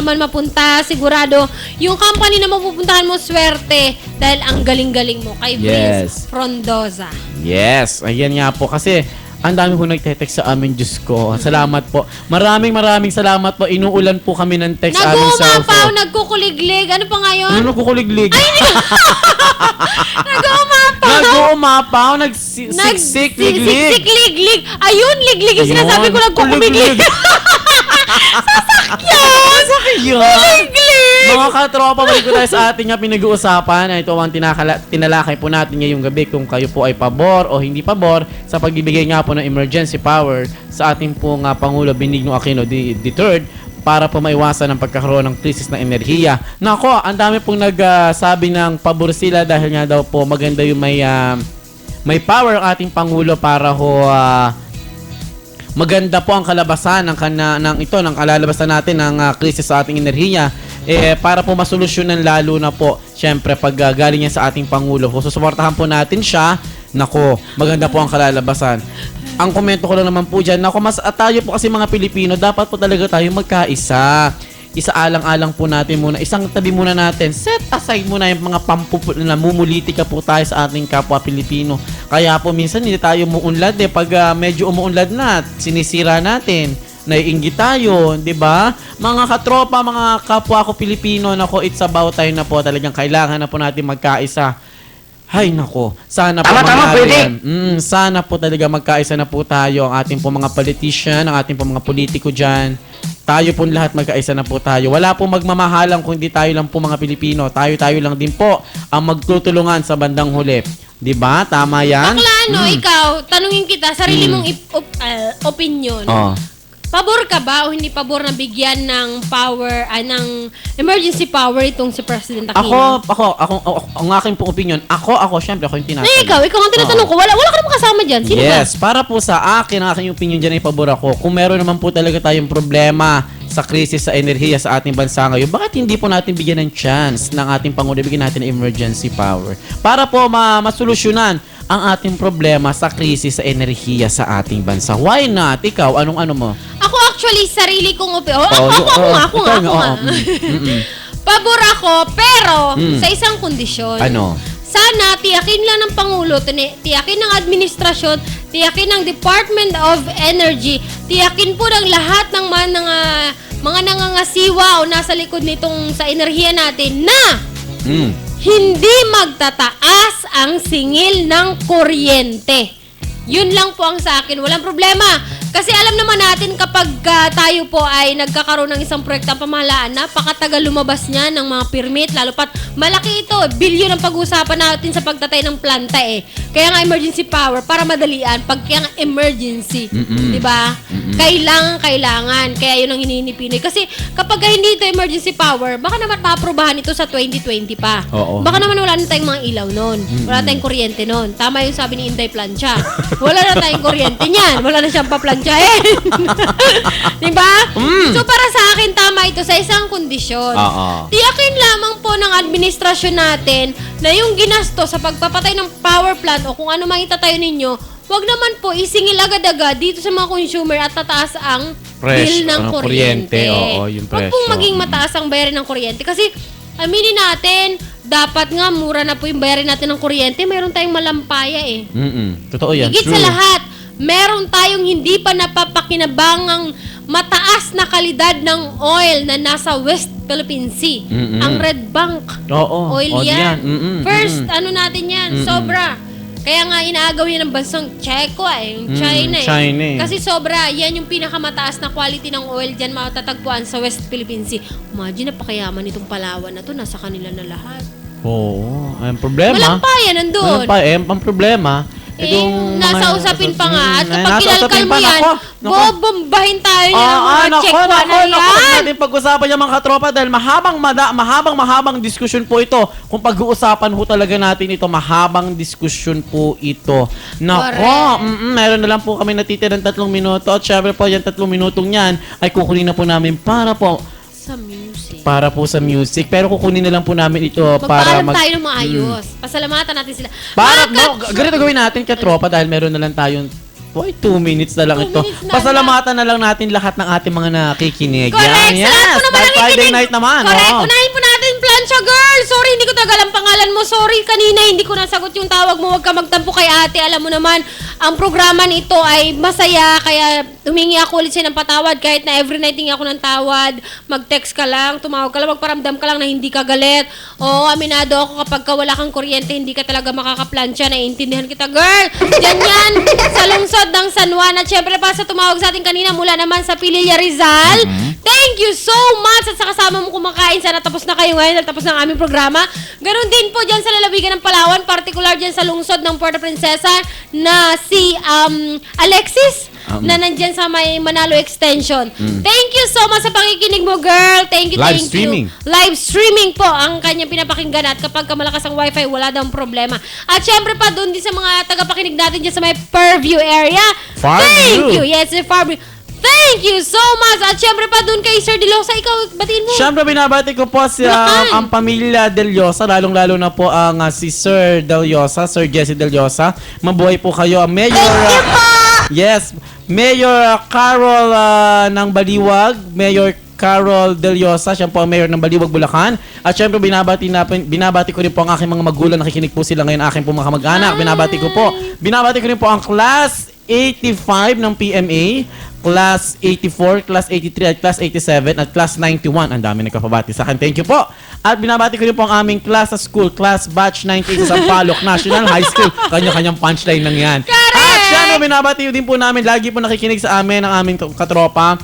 man mapunta, sigurado yung company na mapupuntahan mo, swerte. Dahil ang galing-galing mo kay Vince Frondoza. Yes. Ayan nga po. Kasi ang dami po nagte-text sa amin, Diyos ko. Salamat po. Maraming salamat po. Inuulan po kami ng text sa aming cellphone. Nag-uumapaw, nagkukuliglig. Ano pa ngayon? Ano nagkukuliglig? Nag-uumapaw. Nagsiksik, liglig. Siksik-liglig. Ayun, liglig yung sinasabi ko, nagkukumiglig. Sasakyan! Liglig! Mga katropa, balik ko tayo sa ating pinag-uusapan. Ito ang tinalakay po natin ngayong gabi kung kayo po ay pabor o hindi pabor sa pagbibigay nga po ng emergency power sa ating pong Pangulo Benigno Aquino III para po maiwasan ang pagkakaroon ng krisis ng enerhiya. Nako, ang dami pong nagsabi ng pabor sila dahil nga daw po maganda yung may power ang ating Pangulo para maganda po ang kalabasan ng kalalabasan natin ng krisis sa ating enerhiya para po masolusyonan lalo na po syempre pag galing yan sa ating Pangulo. Kung susuportahan po natin siya, nako, maganda po ang kalalabasan. Ang komento ko lang naman po dyan, nako, tayo po kasi mga Pilipino, dapat po talaga tayo magkaisa. Isaalang-alang po natin muna, isang tabi muna natin, set aside muna yung mga namumulitika po tayo sa ating kapwa Pilipino. Kaya po minsan hindi tayo umuunlad pag medyo umuunlad na, sinisira natin, naiinggit tayo, di ba? Mga katropa, mga kapwa ko Pilipino, nako, it's about time na po, talagang kailangan na po natin magkaisa. Hay nako, sana po sana po talaga magkaisa na po tayo, ang ating po mga politician, ang ating po mga politiko dyan. Tayo po lahat magkaisa na po tayo. Wala po magmamahalang kung hindi tayo lang po mga Pilipino. Tayo lang din po ang magtutulungan sa bandang huli. Diba? Tama yan? Bakla, ikaw, tanungin kita, sarili mong opinion. Pabor ka ba o hindi pabor na bigyan ng power, ng emergency power itong si President Aquino? Ako, ang aking pong opinion, syempre, ako yung tinatanong. Ikaw ang tinatanong ko, wala ka naman kasama dyan. Sino ba? Yes, para po sa akin, ang aking opinion dyan ay pabor ako. Kung meron naman po talaga tayong problema sa krisis sa enerhiya sa ating bansa ngayon, bakit hindi po natin bigyan ng chance ng ating Pangulo, bigyan natin ng emergency power para po masolusyonan ang ating problema sa krisis sa enerhiya sa ating bansa. Why not? Ikaw, anong mo? Ako actually, sarili kong opinion. Ako nga. Pabor ako, pero sa isang kondisyon. Ano? sana tiyakin lang ng Pangulo, tiyakin ng administrasyon, tiyakin ng Department of Energy, tiyakin po ng lahat ng mga nangangasiwa o nasa likod nitong sa enerhiya natin na hindi magtataas ang singil ng kuryente. Yun lang po ang sa akin. Walang problema. Kasi alam naman natin kapag tayo po ay nagkakaroon ng isang proyektang pamahalaan, napakatagal lumabas niya ng mga permit, lalo pat malaki ito. Bilyon ang pag-uusapan natin sa pagtatay ng planta eh. Kaya nga emergency power para madalian pag kaya nga emergency. Diba? Kailangan. Kaya yun ang hininipinoy. Kasi kapag hindi ito emergency power, baka naman maaprobahan ito sa 2020 pa. Oo. Baka naman wala na tayong mga ilaw nun. Wala tayong kuryente nun. Tama yung sabi ni Inday Plancha. Wala na tayong kuryente niyan. Wala na siyang paplansyahin. Diba? So para sa akin, tama ito sa isang kondisyon. Tiyakin lamang po ng administrasyon natin na yung ginasto sa pagpapatay ng power plant o kung ano mang itatayo ninyo, wag naman po isingil agad-agad dito sa mga consumer at tataas ang bill ng kuryente. Oo, yung Wag presyo. pong maging mataas ang bayarin ng kuryente. Kasi, aminin natin, dapat nga mura na po yung bayarin natin ng kuryente. Mayroon tayong malampaya eh. Totoo yan. Higit True. sa lahat, meron tayong hindi pa napapakinabangang mataas na kalidad ng oil na nasa West Philippine Sea. Ang Red Bank Oo. oil oil yan. yan. First, ano natin yan? Sobra. Kaya nga inaagaw yan ng bansang Checo yung China eh. China eh. Kasi sobra, yan yung pinakamataas na quality ng oil dyan matatagpuan sa West Philippine Sea. Imagine, napakayaman itong Palawan na to, nasa kanila na lahat. Oo. Ang problema. Malampaya nandun. Ang problema, itong nasa usapin pa nga. At kapag nasa kinalkal usapin mo pa, yan, nako. bobombahin tayo niya ng mga Nako, check na huwag yan. natin pag-usapan yung mga katropa dahil mahabang diskusyon po ito. Kung pag-uusapan ho talaga natin ito, mahabang diskusyon po ito. Nako, meron na lang po kami natitirang 3 minuto at syempre po yung 3 minutong yan ay kukunin na po namin para po sa music. Pero kukunin na lang po namin ito para Magpaalam tayo ng maayos. Pasalamatan natin sila. Ganito gawin natin katropa dahil meron na lang tayong 2 minutes na lang 2 ito. minutes na Pasalamatan na lang natin lahat ng ating mga nakikinig. Correct. Yan, Sa lahat po naman dahil Friday nakikinig. night naman. Correct. oo. Unahin po natin, Plancha Girl. Sorry, hindi ko tagal ang pangalan mo. Sorry, kanina hindi ko nasagot yung tawag mo. Huwag ka magtampo kay ate. Alam mo naman, ang programa nito ay masaya. Kaya humingi ako ulit siya ng patawad. Kahit na every night hingi ako ng tawad. Mag-text ka lang, tumawag ka lang, magparamdam ka lang na hindi ka galit. Oo, aminado ako kapag ka wala kang kuryente, hindi ka talaga makakaplansya. Naiintindihan kita, girl. Diyan yan, sa lungsod ng San Juan. At syempre pa sa tumawag sa atin kanina mula naman sa Pililla Rizal. Thank you so much at sa kasama mo kumakain. Sana tapos na kayo ngayon at tapos ng aming programa. Ganon din po dyan sa lalawigan ng Palawan, particular dyan sa lungsod ng Puerto Princesa na si Alexis na nandyan sa may Manalo Extension. Thank you so much sa pakikinig mo, girl. Thank you, Live thank streaming. you. Live streaming po ang kanyang pinapakinggan at kapag malakas ang wifi, wala daw problema. At syempre pa, doon din sa mga tagapakinig natin dyan sa may Fairview area. Thank you. Yes, Fairview. Thank you so much. At syempre pa doon kay Sir Delosa, ikaw, batiin mo. Siyempre, binabati ko po si ang pamilya Del Llosa, lalong-lalo na po ang si Sir Del Llosa, Sir Jesse Del Llosa. Mabuhay po kayo. Mayor, yes, Mayor Carol ng Baliwag, Mayor Carol Del Llosa, siya po ang mayor ng Baliwag, Bulacan. At syempre, binabati ko rin po ang aking mga magulang, nakikinig po sila ngayon, aking po mga kamag-anak. Binabati ko rin po ang Class 85 ng PMA, Class 84, Class 83, at Class 87, at Class 91. Ang dami nagkapabati sa akin. Thank you po. At binabati ko rin po ang aming class sa school, Class Batch 98 sa Sampaloc National High School. Kanya-kanyang punchline lang yan. At syempre, binabati din po namin, lagi po nakikinig sa amin, ang aming katropa.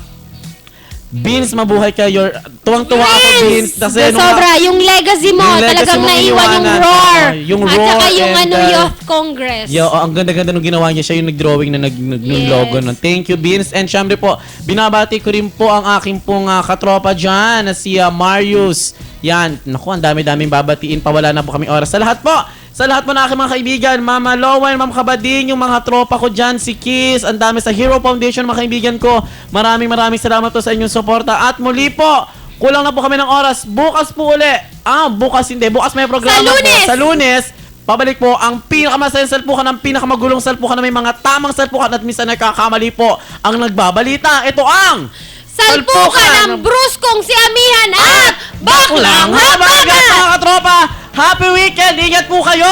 Beans, mabuhay kayo. Tuwang-tuwa ako, Beans. Kasi sobra, yung legacy mo, talagang naiwan yung roar. Yung at roar saka yung and, Youth Congress. ang ganda-ganda nung ginawa niya. Siya yung nag-drawing na ng logo nun. Thank you, Beans. And syempre po, binabati ko rin po ang aking pong katropa dyan, na si Marius. Yan. Naku, ang dami-daming babatiin pa. Wala na po kami oras. Sa lahat po na aking mga kaibigan, Mama Lowen, Ma'am Kabading, yung mga tropa ko dyan, si Kiss, ang dami sa Hero Foundation, mga kaibigan ko. Maraming salamat po sa inyong suporta. At muli po, kulang na po kami ng oras. Bukas po uli. Bukas hindi. Bukas may programa Sa Lunes! Pabalik po ang pinakamasayang salpukan, ang pinakamagulong salpukan na may mga tamang salpukan at minsan nagkakamali po ang nagbabalita. Ito ang Salpukan ng bruskong si Amihan at Baklang Habagat, Habagat! mga katropa! Happy weekend! Ingat po kayo!